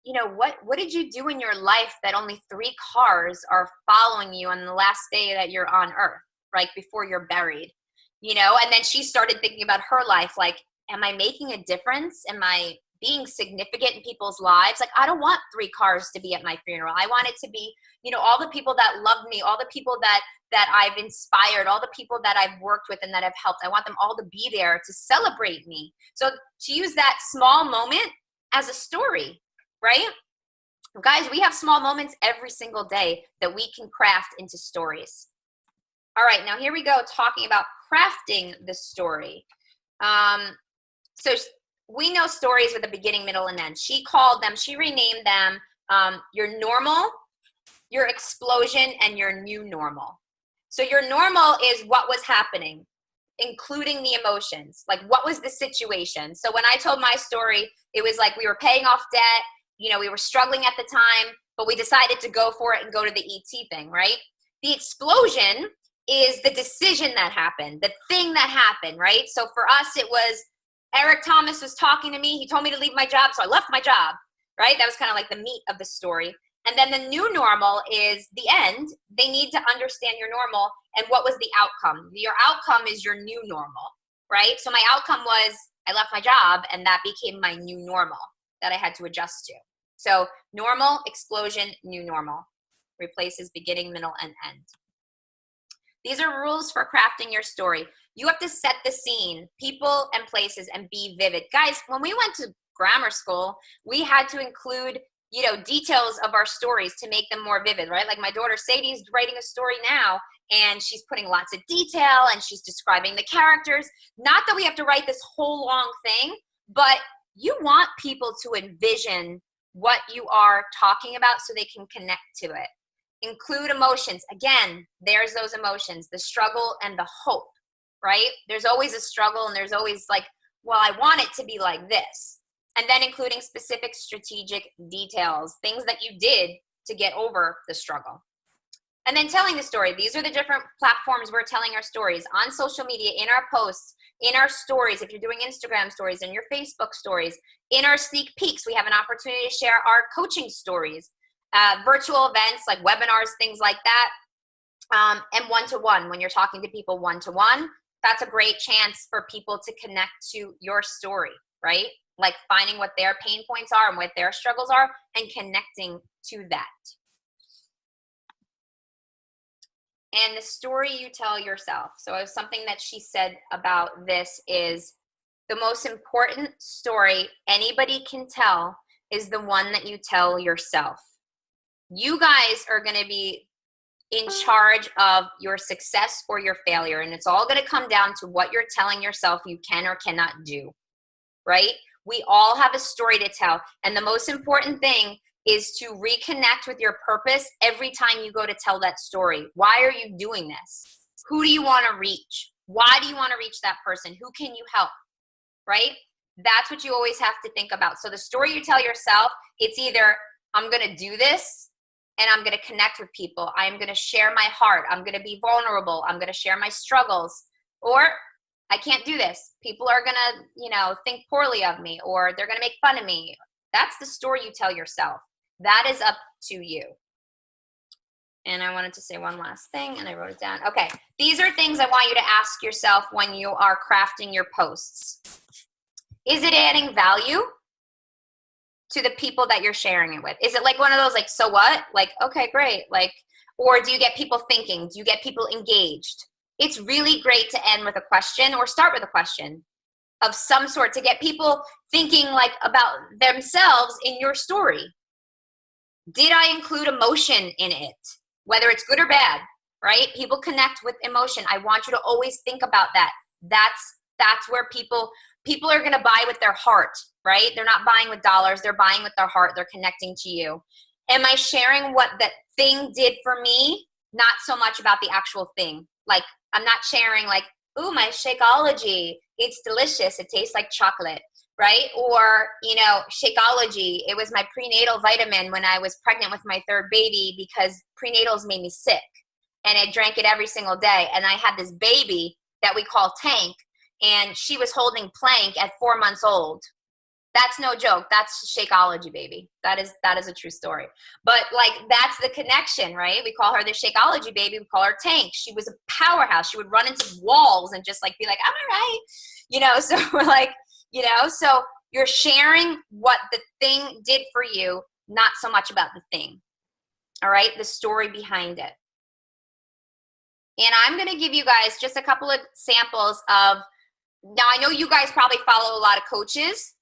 what did you do in your life that only 3 cars are following you on the last day that you're on earth, right before you're buried, And then she started thinking about her life, like, am I making a difference? Am I being significant in people's lives? Like, I don't want 3 cars to be at my funeral. I want it to be, all the people that love me, all the people that I've inspired, all the people that I've worked with and that have helped. I want them all to be there to celebrate me. So to use that small moment as a story, right? Guys, we have small moments every single day that we can craft into stories. All right, now here we go, talking about crafting the story. So we know stories with a beginning, middle, and end. She renamed them your normal, your explosion, and your new normal. So your normal is what was happening, including the emotions. Like, what was the situation? So when I told my story, it was like we were paying off debt. We were struggling at the time, but we decided to go for it and go to the ET thing, right? The explosion is the decision that happened, the thing that happened, right? So for us, it was Eric Thomas was talking to me. He told me to leave my job, so I left my job, right? That was kind of like the meat of the story. And then the new normal is the end. They need to understand your normal and what was the outcome. Your outcome is your new normal, right? So my outcome was I left my job, and that became my new normal that I had to adjust to. So normal, explosion, new normal replaces beginning, middle, and end. These are rules for crafting your story. You have to set the scene, people and places, and be vivid. Guys, when we went to grammar school, we had to include details of our stories to make them more vivid, right? Like my daughter Sadie's writing a story now, and she's putting lots of detail, and she's describing the characters. Not that we have to write this whole long thing, but you want people to envision what you are talking about so they can connect to it. Include emotions. Again, there's those emotions, the struggle and the hope, right? There's always a struggle, and there's always like, well, I want it to be like this. And then including specific strategic details, things that you did to get over the struggle. And then telling the story. These are the different platforms we're telling our stories on social media, in our posts, in our stories. If you're doing Instagram stories, in your Facebook stories, in our sneak peeks, we have an opportunity to share our coaching stories, virtual events like webinars, things like that, and one-to-one. When you're talking to people one-to-one, that's a great chance for people to connect to your story, right? Like finding what their pain points are and what their struggles are and connecting to that. And the story you tell yourself. So something that she said about this is the most important story anybody can tell is the one that you tell yourself. You guys are going to be in charge of your success or your failure, and it's all going to come down to what you're telling yourself you can or cannot do, right? We all have a story to tell, and the most important thing is to reconnect with your purpose every time you go to tell that story. Why are you doing this? Who do you want to reach? Why do you want to reach that person? Who can you help, right? That's what you always have to think about. So the story you tell yourself, it's either I'm going to do this and I'm going to connect with people. I'm going to share my heart. I'm going to be vulnerable. I'm going to share my struggles. Or I can't do this. People are going to, think poorly of me, or they're going to make fun of me. That's the story you tell yourself. That is up to you. And I wanted to say one last thing, and I wrote it down. Okay, these are things I want you to ask yourself when you are crafting your posts. Is it adding value to the people that you're sharing it with? Is it like one of those, like, so what? Like, okay, great. Like, or do you get people thinking? Do you get people engaged? It's really great to end with a question or start with a question of some sort to get people thinking like about themselves in your story. Did I include emotion in it? Whether it's good or bad, right? People connect with emotion. I want you to always think about that. That's where people are going to buy with their heart, right? They're not buying with dollars. They're buying with their heart. They're connecting to you. Am I sharing what that thing did for me? Not so much about the actual thing. Like, I'm not sharing like, ooh, my Shakeology, it's delicious. It tastes like chocolate, right? Or, Shakeology, it was my prenatal vitamin when I was pregnant with my third baby because prenatals made me sick. And I drank it every single day. And I had this baby that we call Tank, and she was holding Plank at 4 months old. That's no joke. That's Shakeology, baby. That is a true story. But like, that's the connection, right? We call her the Shakeology baby. We call her Tank. She was a powerhouse. She would run into walls and just like be like, I'm all right. So we're like, so you're sharing what the thing did for you, not so much about the thing. All right. The story behind it. And I'm going to give you guys just a couple of samples of, now I know you guys probably follow a lot of coaches.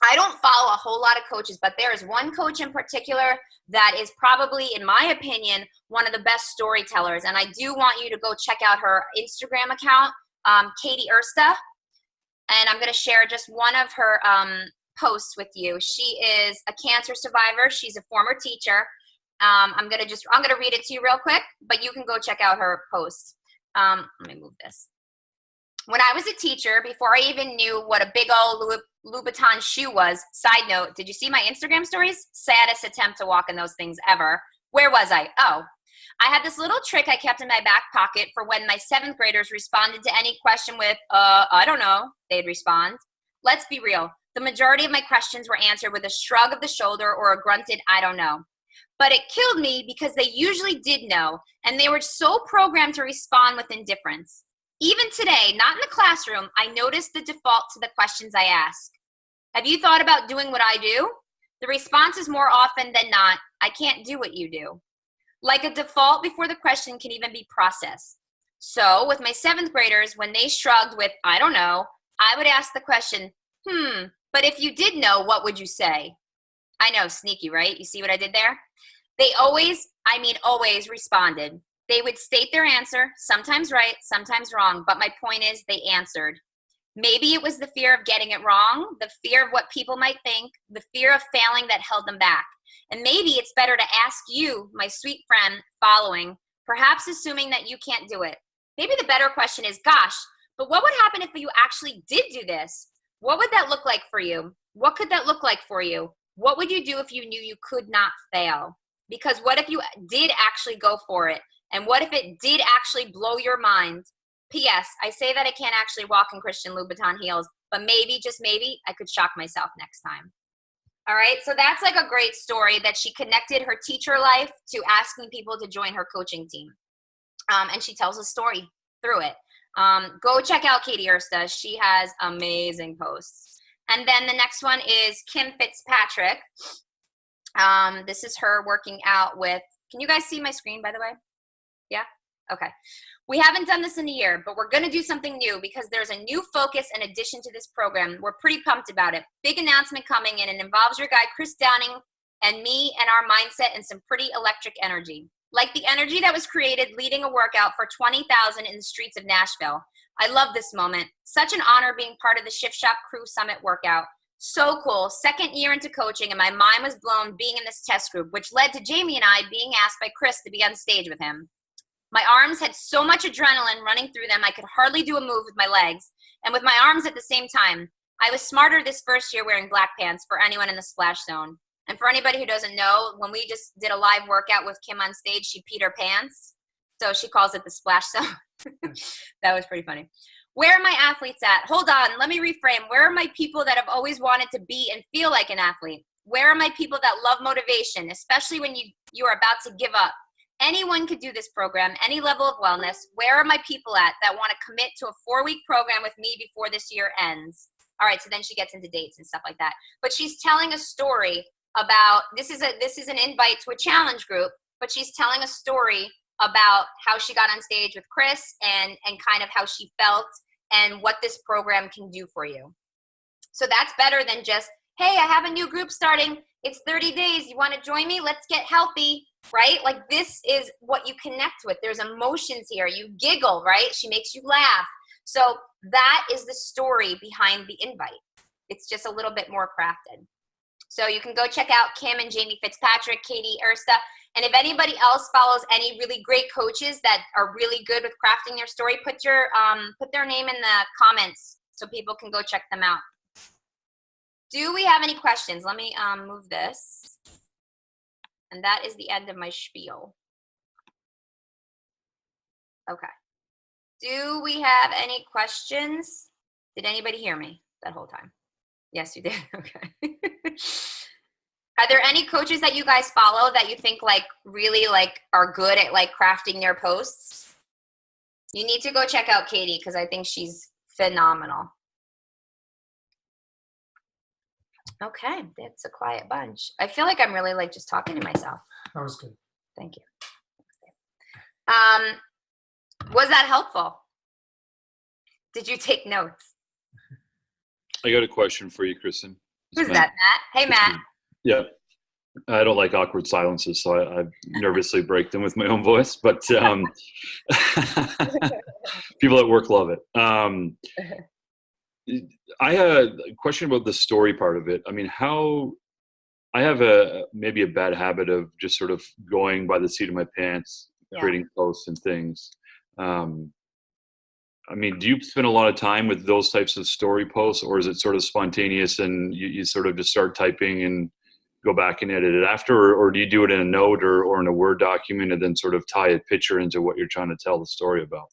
I don't follow a whole lot of coaches, but there is one coach in particular that is probably, in my opinion, one of the best storytellers. And I do want you to go check out her Instagram account, Katie Ersta. And I'm going to share just one of her posts with you. She is a cancer survivor. She's a former teacher. I'm going to read it to you real quick, but you can go check out her posts. Let me move this. When I was a teacher, before I even knew what a big old Louboutin shoe was, side note, did you see my Instagram stories? Saddest attempt to walk in those things ever. Where was I? Oh, I had this little trick I kept in my back pocket for when my 7th graders responded to any question with, I don't know, they'd respond. Let's be real. The majority of my questions were answered with a shrug of the shoulder or a grunted, I don't know. But it killed me because they usually did know, and they were so programmed to respond with indifference. Even today, not in the classroom, I notice the default to the questions I ask. Have you thought about doing what I do? The response is more often than not, I can't do what you do. Like a default before the question can even be processed. So with my 7th graders, when they shrugged with, I don't know, I would ask the question, but if you did know, what would you say? I know, sneaky, right? You see what I did there? They always responded. They would state their answer, sometimes right, sometimes wrong, but my point is they answered. Maybe it was the fear of getting it wrong, the fear of what people might think, the fear of failing that held them back. And maybe it's better to ask you, my sweet friend, following, perhaps assuming that you can't do it. Maybe the better question is, gosh, but what would happen if you actually did do this? What would that look like for you? What could that look like for you? What would you do if you knew you could not fail? Because what if you did actually go for it? And what if it did actually blow your mind? P.S. I say that I can't actually walk in Christian Louboutin heels, but maybe, just maybe, I could shock myself next time. All right, so that's like a great story that she connected her teacher life to asking people to join her coaching team. And she tells a story through it. Go check out Katie Ersta. She has amazing posts. And then the next one is Kim Fitzpatrick. This is her working out with, can you guys see my screen, by the way? Yeah? Okay. We haven't done this in a year, but we're going to do something new because there's a new focus and addition to this program. We're pretty pumped about it. Big announcement coming in, and involves your guy, Chris Downing, and me and our mindset and some pretty electric energy. Like the energy that was created leading a workout for 20,000 in the streets of Nashville. I love this moment. Such an honor being part of the Shift Shop Crew Summit workout. So cool. Second year into coaching, and my mind was blown being in this test group, which led to Jamie and I being asked by Chris to be on stage with him. My arms had so much adrenaline running through them, I could hardly do a move with my legs, and with my arms at the same time. I was smarter this first year wearing black pants for anyone in the splash zone. And for anybody who doesn't know, when we just did a live workout with Kim on stage, she peed her pants. So she calls it the splash zone. That was pretty funny. Where are my athletes at? Hold on, let me reframe. Where are my people that have always wanted to be and feel like an athlete? Where are my people that love motivation, especially when you are about to give up? Anyone could do this program, any level of wellness. Where are my people at that want to commit to a 4-week program with me before this year ends? All right, so then she gets into dates and stuff like that. But she's telling a story about, this is an invite to a challenge group, but she's telling a story about how she got on stage with Chris and kind of how she felt and what this program can do for you. So that's better than just, hey, I have a new group starting. It's 30 days. You want to join me? Let's get healthy, right? Like this is what you connect with. There's emotions here. You giggle, right? She makes you laugh. So that is the story behind the invite. It's just a little bit more crafted. So you can go check out Kim and Jamie Fitzpatrick, Katie Ersta. And if anybody else follows any really great coaches that are really good with crafting their story, put their name in the comments so people can go check them out. Do we have any questions? Let me move this. And that is the end of my spiel. Okay. Do we have any questions? Did anybody hear me that whole time? Yes, you did. Okay. Are there any coaches that you guys follow that you think like really like are good at like crafting their posts? You need to go check out Katie because I think she's phenomenal. Okay, that's a quiet bunch. I feel like I'm really like just talking to myself. That was good. Thank you. Was that helpful? Did you take notes? I got a question for you, Kristen. Who's that, Matt? Hey, Matt. Yeah. I don't like awkward silences, so I nervously break them with my own voice, but people at work love it. I had a question about the story part of it. I mean, I have maybe a bad habit of just sort of going by the seat of my pants, creating posts and things. I mean, do you spend a lot of time with those types of story posts, or is it sort of spontaneous and you sort of just start typing and go back and edit it after, or do you do it in a note or in a Word document and then sort of tie a picture into what you're trying to tell the story about?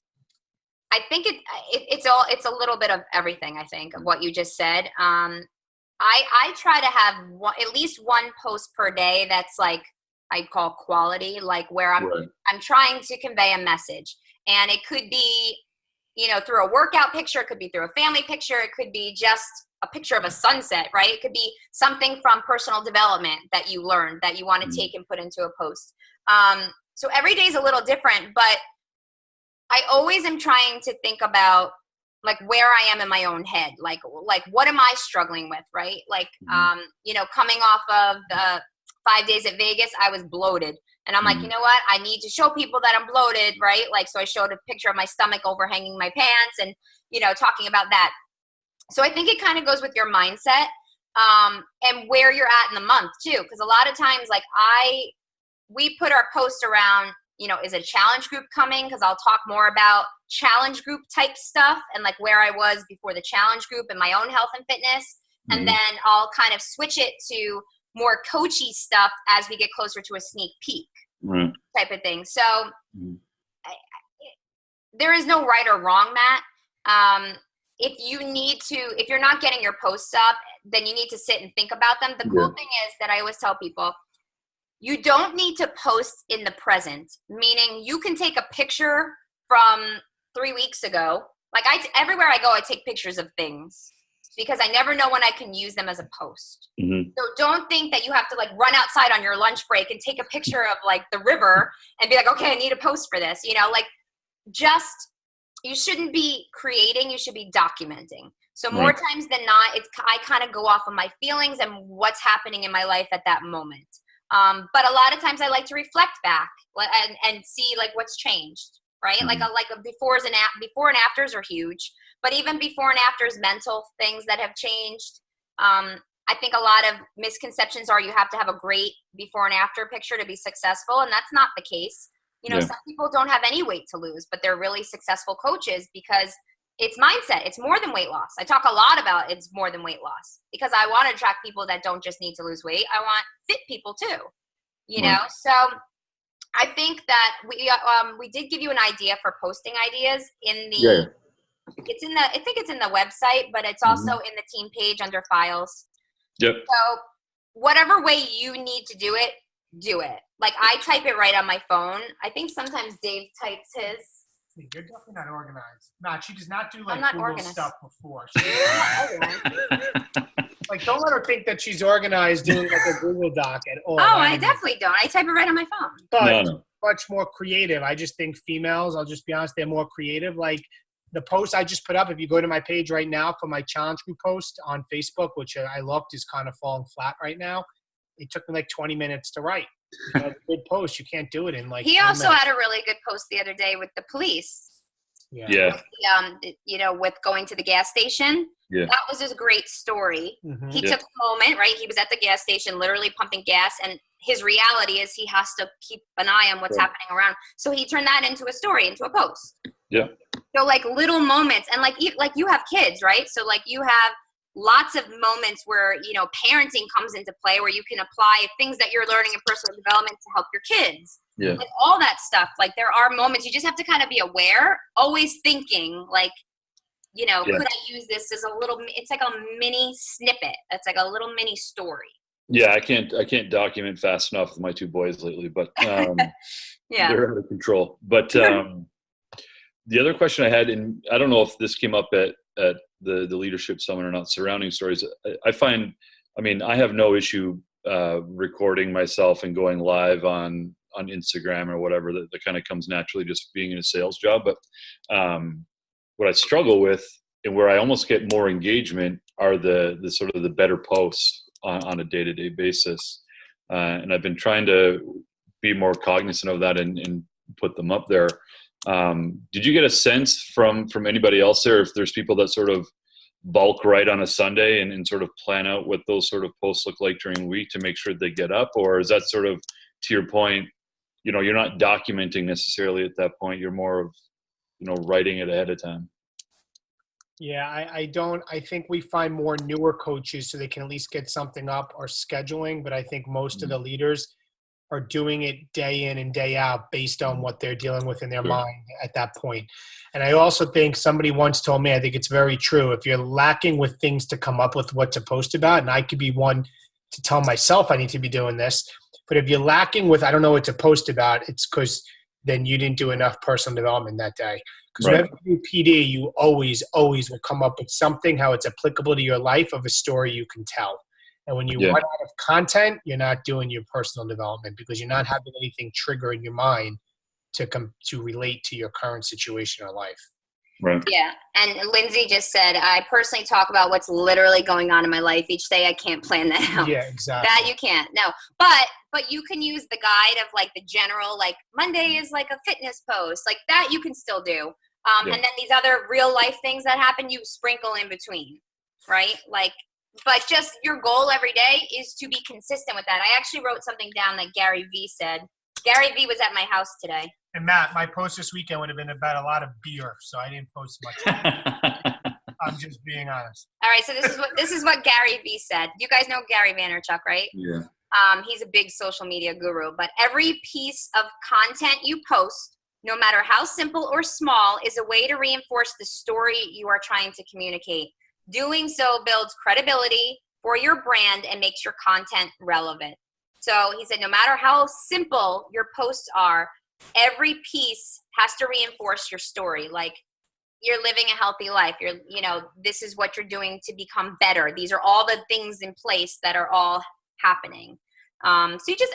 I think it's a little bit of everything, I think, of what you just said. I try to have at least one post per day that's like I call quality, like where I'm trying to convey a message. And it could be, through a workout picture, it could be through a family picture, it could be just a picture of a sunset, right? It could be something from personal development that you learned that you want to take and put into a post. So every day is a little different, but I always am trying to think about like where I am in my own head, like what am I struggling with, right? Like, coming off of the 5 days at Vegas, I was bloated. And I'm like, you know what? I need to show people that I'm bloated, right? Like, so I showed a picture of my stomach overhanging my pants and, talking about that. So I think it kind of goes with your mindset and where you're at in the month too. Because a lot of times, like we put our post around, is a challenge group coming? Because I'll talk more about challenge group type stuff and like where I was before the challenge group and my own health and fitness. And then I'll kind of switch it to more coachy stuff as we get closer to a sneak peek type of thing. So there is no right or wrong, Matt. If you're not getting your posts up, then you need to sit and think about them. The cool thing is that I always tell people, you don't need to post in the present, meaning you can take a picture from 3 weeks ago. Like everywhere I go, I take pictures of things because I never know when I can use them as a post. So don't think that you have to like run outside on your lunch break and take a picture of like the river and be like, okay, I need a post for this. Like you shouldn't be creating, you should be documenting. So more times than not, I kind of go off of my feelings and what's happening in my life at that moment. But a lot of times I like to reflect back and see like what's changed, right? Mm-hmm. Like a before and afters are huge, but even before and afters, mental things that have changed. I think a lot of misconceptions are you have to have a great before and after picture to be successful, and that's not the case. You know, some people don't have any weight to lose, but they're really successful coaches because it's mindset. It's more than weight loss. I talk a lot about it's more than weight loss because I want to attract people that don't just need to lose weight. I want fit people too, you know? So I think that we did give you an idea for posting ideas in the, I think it's in the website, but it's also in the team page under files. Yep. So whatever way you need to do it, do it. Like I type it right on my phone. I think sometimes Dave types his. You're definitely not organized. Matt, she does not do like Google organized. stuff before. Like, don't let her think that she's organized doing like a Google Doc at all. Oh, I definitely don't. I type it right on my phone. But much more creative. I just think females, I'll just be honest, they're more creative. Like the post I just put up, if you go to my page right now for my challenge group post on Facebook, which I looked is kind of falling flat right now. It took me like 20 minutes to write. You know, a good post, you can't do it in like. He also had a really good post the other day with the police. Yeah. You know, with going to the gas station. Yeah. That was his great story. He took a moment, right? He was at the gas station, literally pumping gas, and his reality is he has to keep an eye on what's happening around. So he turned that into a story, into a post. Yeah. So like little moments, and like you have kids, right? So like you have lots of moments where, you know, parenting comes into play where you can apply things that you're learning in personal development to help your kids. Yeah. Like all that stuff. Like there are moments you just have to kind of be aware, always thinking like, you know, could I use this as a little, it's like a mini snippet. It's like a little mini story. Yeah. I can't document fast enough with my two boys lately, but they're out of control. But the other question I had, and I don't know if this came up at the leadership summit or not, surrounding stories. I find, I mean, I have no issue recording myself and going live on Instagram or whatever that kind of comes naturally just being in a sales job. But what I struggle with and where I almost get more engagement are the sort of the better posts on a day-to-day basis. And I've been trying to be more cognizant of that and put them up there. Did you get a sense from anybody else there if there's people that sort of bulk right on a Sunday and sort of plan out what those sort of posts look like during the week to make sure they get up? Or is that sort of, to your point, you know, you're not documenting necessarily at that point, you're more of, you know, writing it ahead of time? Yeah, I think we find more newer coaches so they can at least get something up or scheduling, but I think most of the leaders are doing it day in and day out based on what they're dealing with in their mind at that point. And I also think somebody once told me, I think it's very true, if you're lacking with things to come up with what to post about, and I could be one to tell myself I need to be doing this, but if you're lacking with, I don't know what to post about, it's because then you didn't do enough personal development that day. Because whenever you do PD, you always will come up with something, how it's applicable to your life of a story you can tell. And when you run out of content, you're not doing your personal development because you're not having anything trigger in your mind to relate to your current situation or life. Right. Yeah. And Lindsay just said, I personally talk about what's literally going on in my life each day. I can't plan that out. Yeah, exactly. That you can't. No. But you can use the guide of like the general, like Monday is like a fitness post. Like that you can still do. And then these other real life things that happen, you sprinkle in between. Right? Like, but just your goal every day is to be consistent with that. I actually wrote something down that Gary V said. Gary V was at my house today. And Matt, my post this weekend would have been about a lot of beer, so I didn't post much. I'm just being honest. All right, so this is what Gary V said. You guys know Gary Vaynerchuk, right? Yeah. He's a big social media guru, but every piece of content you post, no matter how simple or small, is a way to reinforce the story you are trying to communicate. Doing so builds credibility for your brand and makes your content relevant. So he said, no matter how simple your posts are, every piece has to reinforce your story. Like, you're living a healthy life. This is what you're doing to become better. These are all the things in place that are all happening. So you just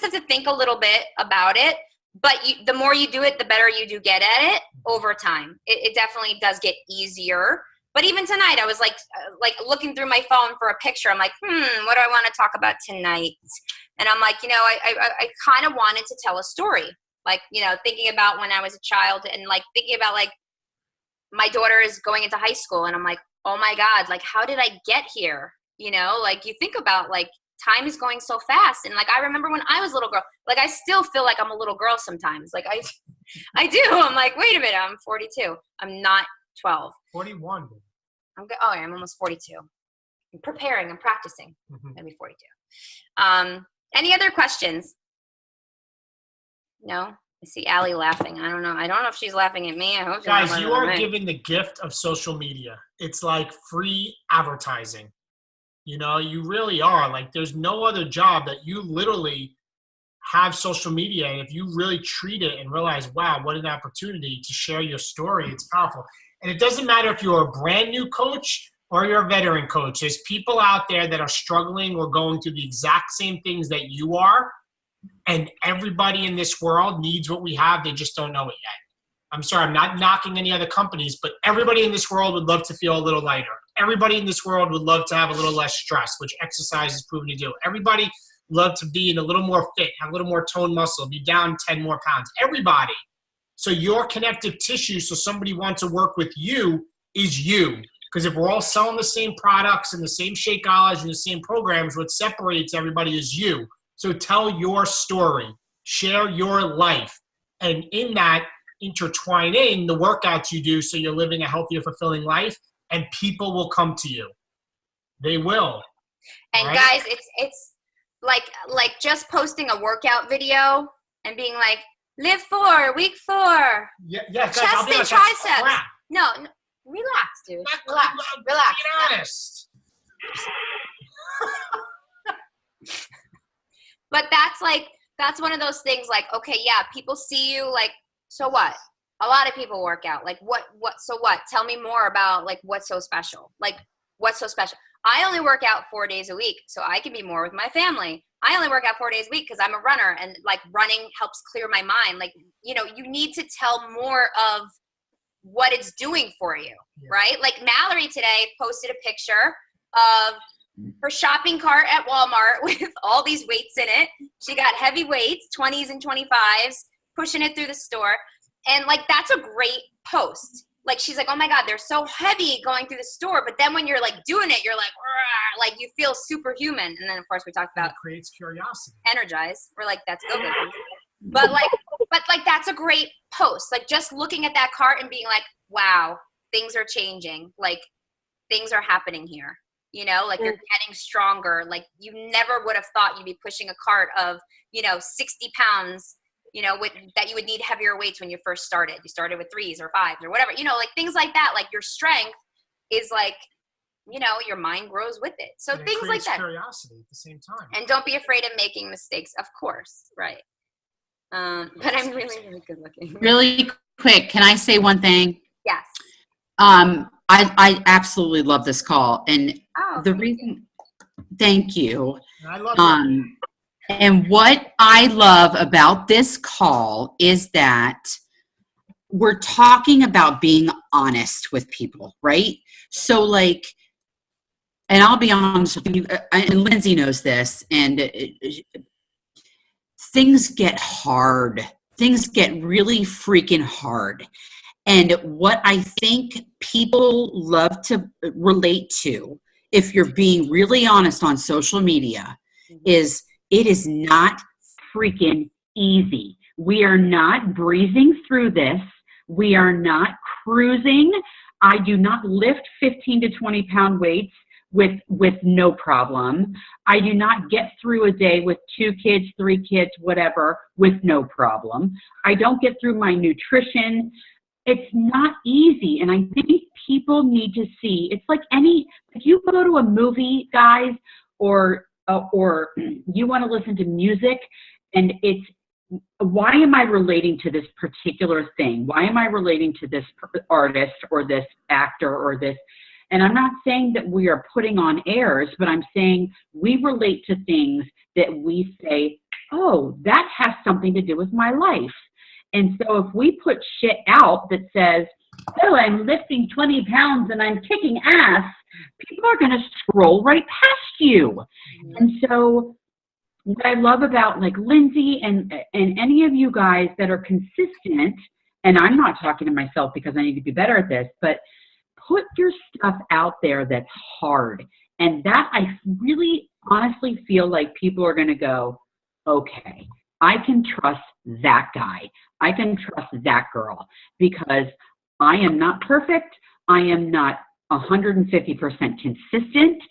have to think a little bit about it. but the more you do it, the better you do get at it over time. It definitely does get easier. But even tonight, I was like looking through my phone for a picture. I'm like, what do I want to talk about tonight? And I'm like, I kind of wanted to tell a story. Like, thinking about when I was a child and like thinking about like my daughter is going into high school and I'm like, oh my God, like how did I get here? Like you think about like time is going so fast. And like, I remember when I was a little girl, like I still feel like I'm a little girl sometimes. Like I do. I'm like, wait a minute, I'm 42. I'm not 12. 41. I'm almost 42. I'm preparing. I'm practicing. I'll be 42. Any other questions? No? I see Allie laughing. I don't know. I don't know if she's laughing at me. I hope she's Guys, laughing you at are me. given the gift of social media. It's like free advertising. You really are. Like there's no other job that you literally have social media. And if you really treat it and realize, wow, what an opportunity to share your story, it's powerful. And it doesn't matter if you're a brand new coach or you're a veteran coach. There's people out there that are struggling or going through the exact same things that you are. And everybody in this world needs what we have. They just don't know it yet. I'm sorry, I'm not knocking any other companies, but everybody in this world would love to feel a little lighter. Everybody in this world would love to have a little less stress, which exercise is proven to do. Everybody love to be in a little more fit, have a little more toned muscle, be down 10 more pounds. Everybody. So your connective tissue, so somebody wants to work with you, is you. Because if we're all selling the same products and the same Shakeology and the same programs, what separates everybody is you. So tell your story. Share your life. And in that, intertwining the workouts you do so you're living a healthier, fulfilling life, and people will come to you. They will. And right? guys, it's like just posting a workout video and being like, live 4, week 4. Yeah, chest and triceps. No, relax, dude. Relax. Being honest. But that's one of those things like, okay, yeah, people see you like, so what? A lot of people work out. Like so what? Tell me more about like what's so special? Like what's so special? I only work out 4 days a week so I can be more with my family. I only work out 4 days a week because I'm a runner and like running helps clear my mind. Like, you need to tell more of what it's doing for you, right? Like Mallory today posted a picture of her shopping cart at Walmart with all these weights in it. She got heavy weights, 20s and 25s, pushing it through the store. And like, that's a great post. Like, she's like, oh my God, they're so heavy going through the store. But then when you're like doing it, you're like you feel superhuman. And then of course we talked about it creates curiosity. Energize. We're like, that's go baby. But that's a great post. Like just looking at that cart and being like, wow, things are changing. Like things are happening here. Like you're getting stronger. Like you never would have thought you'd be pushing a cart of, 60 pounds, that you would need heavier weights when you first started. You started with 3s or 5s or whatever, like things like that. Like your strength is like, your mind grows with it. So and things like that. Curiosity at the same time. And don't be afraid of making mistakes, of course. Right. But I'm really, really good looking. Really quick, can I say one thing? Yes. I absolutely love this call, and the reason. Thank you. I love it. And what I love about this call is that we're talking about being honest with people, right? So like, and I'll be honest with you, and Lindsay knows this, and things get hard. Things get really freaking hard. And what I think people love to relate to, if you're being really honest on social media, is it is not freaking easy. We are not breezing through this. We are not cruising. I do not lift 15 to 20 pound weights with no problem. I do not get through a day with 2 kids, 3 kids, whatever, with no problem. I don't get through my nutrition. It's not easy. And I think people need to see, it's like if you go to a movie, guys, or you want to listen to music, and it's, why am I relating to this particular thing? Why am I relating to this artist or this actor or this? And I'm not saying that we are putting on airs, but I'm saying we relate to things that we say, oh, that has something to do with my life. And so if we put shit out that says, oh, I'm lifting 20 pounds and I'm kicking ass, people are going to scroll right past you. Mhm. And so what I love about like Lindsay and any of you guys that are consistent, and I'm not talking to myself because I need to be better at this, but put your stuff out there that's hard. And that I really honestly feel like people are going to go, okay, I can trust that guy. I can trust that girl because I am not perfect. I am not 150% consistent.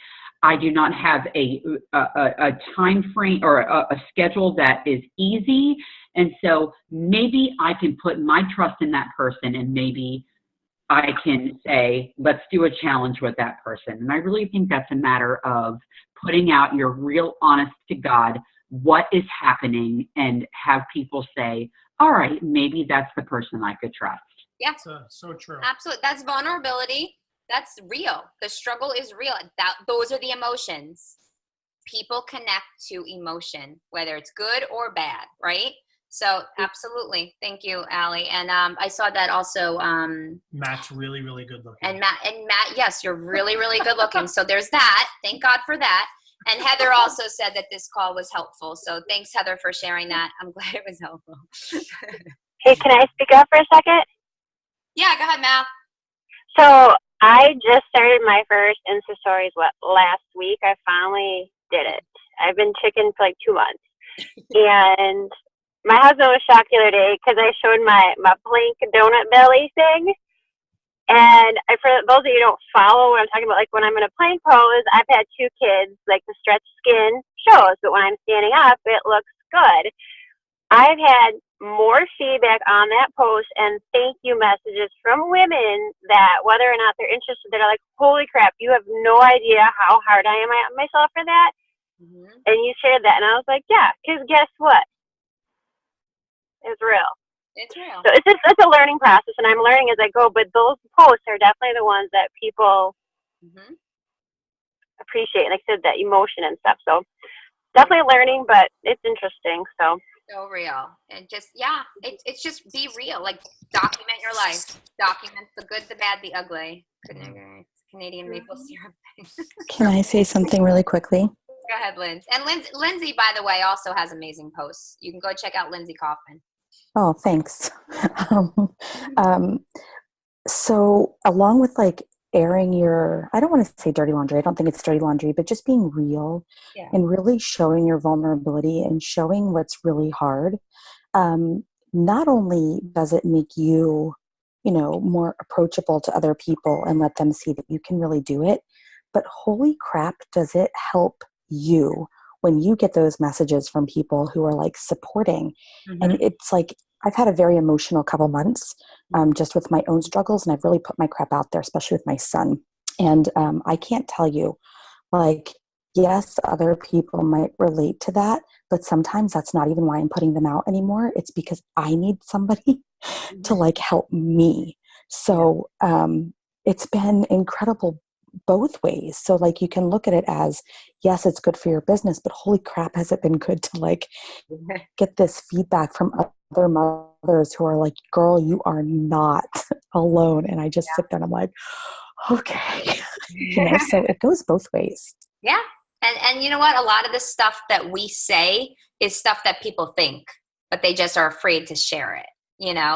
I do not have a time frame or a schedule that is easy. And so maybe I can put my trust in that person, and maybe I can say, let's do a challenge with that person. And I really think that's a matter of putting out your real honest to God, what is happening, and have people say, all right, maybe that's the person I could trust. Yeah. So true. Absolutely. That's vulnerability. That's real. The struggle is real. Those are the emotions. People connect to emotion, whether it's good or bad, right? So absolutely. Thank you, Allie. And I saw that also. Matt's really, really good looking. And Matt, yes, you're really, really good looking. So there's that. Thank God for that. And Heather also said that this call was helpful. So thanks, Heather, for sharing that. I'm glad it was helpful. Hey, can I speak up for a second? Yeah, go ahead, Mal. So I just started my first Insta stories last week. I finally did it. I've been chicken for like 2 months. And my husband was shocked the other day because I showed my plank donut belly thing. And for those of you who don't follow what I'm talking about, like when I'm in a plank pose, I've had 2 kids, like the stretched skin shows, but when I'm standing up, it looks good. I've had more feedback on that post and thank you messages from women that whether or not they're interested, they're like, holy crap, you have no idea how hard I am on myself for that. Mm-hmm. And you shared that. And I was like, yeah, because guess what? It's real. It's real. So it's a learning process, and I'm learning as I go. But those posts are definitely the ones that people Mm-hmm. appreciate. Like I said, that emotion and stuff. So definitely learning, but it's interesting. So real. And just, yeah, it's just be real. Like document your life. Document the good, the bad, the ugly. Canadian maple syrup thing. Can I say something really quickly? Go ahead, Lindsay. And Lindsay, by the way, also has amazing posts. You can go check out Lindsay Kaufman. Oh, thanks. So along with like airing your, I don't want to say dirty laundry. I don't think it's dirty laundry, but just being real and really showing your vulnerability and showing what's really hard. Not only does it make you, more approachable to other people and let them see that you can really do it, but holy crap, does it help you when you get those messages from people who are like supporting. Mm-hmm. And it's like, I've had a very emotional couple months just with my own struggles, and I've really put my crap out there, especially with my son. And I can't tell you, like, yes, other people might relate to that, but sometimes that's not even why I'm putting them out anymore. It's because I need somebody to like help me. So it's been incredible both ways. So like you can look at it as, yes, it's good for your business, but holy crap, has it been good to like get this feedback from other mothers who are like, girl, you are not alone. And I just sit there and I'm like, okay, so it goes both ways. Yeah. And you know what? A lot of the stuff that we say is stuff that people think, but they just are afraid to share it,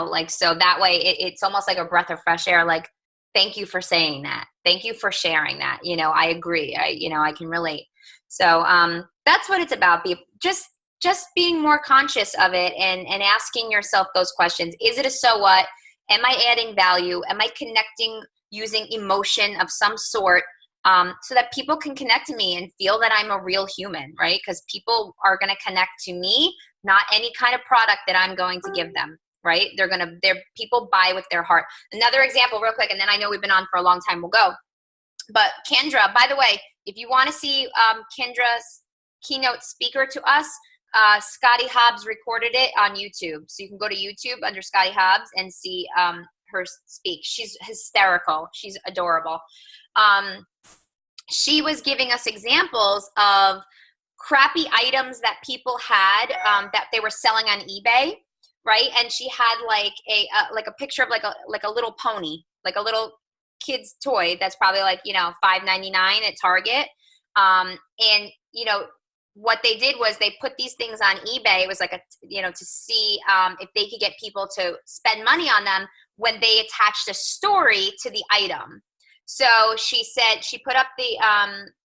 like, so that way it's almost like a breath of fresh air. Like, thank you for saying that. Thank you for sharing that. I agree. I can relate. So that's what it's about. Just being more conscious of it and asking yourself those questions. Is it a so what? Am I adding value? Am I connecting using emotion of some sort so that people can connect to me and feel that I'm a real human, right? Because people are going to connect to me, not any kind of product that I'm going to give them. Right? People buy with their heart. Another example real quick, and then I know we've been on for a long time, we'll go. But Kendra, by the way, if you want to see Kendra's keynote speaker to us, Scotty Hobbs recorded it on YouTube. So you can go to YouTube under Scotty Hobbs and see her speak. She's hysterical. She's adorable. She was giving us examples of crappy items that people had that they were selling on eBay, right? And she had like a picture of like a little pony, like a little kid's toy that's probably like, you know, $5.99 at Target. And you know, what they did was they put these things on eBay. It was like to see if they could get people to spend money on them when they attached a story to the item. So she said, she put up the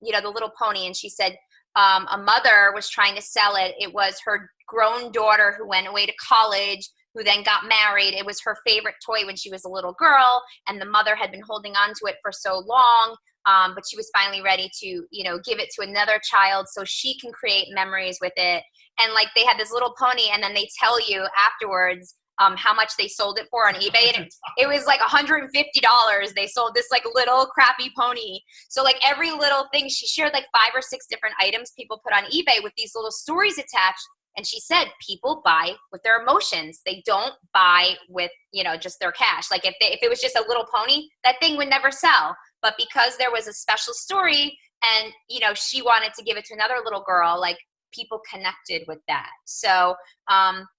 the little pony, and she said a mother was trying to sell it. It was her grown daughter who went away to college, who then got married. It was her favorite toy when she was a little girl, and the mother had been holding on to it for so long. But she was finally ready to, you know, give it to another child so she can create memories with it. And like they had this little pony, and then they tell you afterwards how much they sold it for on eBay. And it was like $150. They sold this like little crappy pony. So like every little thing, she shared like 5 or 6 different items people put on eBay with these little stories attached. And she said people buy with their emotions. They don't buy with, you know, just their cash. Like if it was just a little pony, that thing would never sell. But because there was a special story and, you know, she wanted to give it to another little girl, like people connected with that. So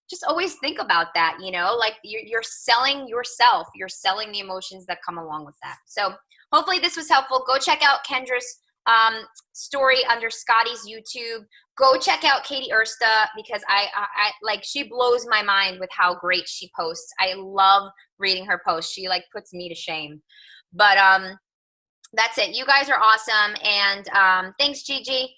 just always think about that, you know, like you're selling yourself. You're selling the emotions that come along with that. So hopefully this was helpful. Go check out Kendra's story under Scotty's YouTube. Go check out Katie Ersta, because I like, she blows my mind with how great she posts. I love reading her posts. She like puts me to shame. But that's it. You guys are awesome. And thanks, Gigi.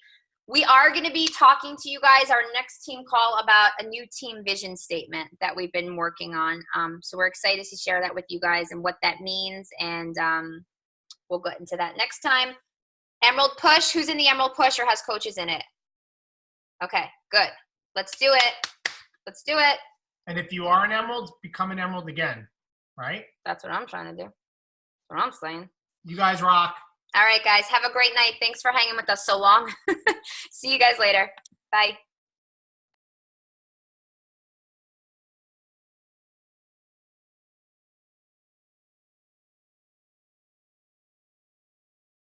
We are going to be talking to you guys, our next team call, about a new team vision statement that we've been working on. So we're excited to share that with you guys and what that means. And we'll get into that next time. Emerald Push. Who's in the Emerald Push or has coaches in it? Okay, good. Let's do it. Let's do it. And if you are an Emerald, become an Emerald again, right? That's what I'm trying to do. That's what I'm saying. You guys rock. All right, guys. Have a great night. Thanks for hanging with us so long. See you guys later. Bye.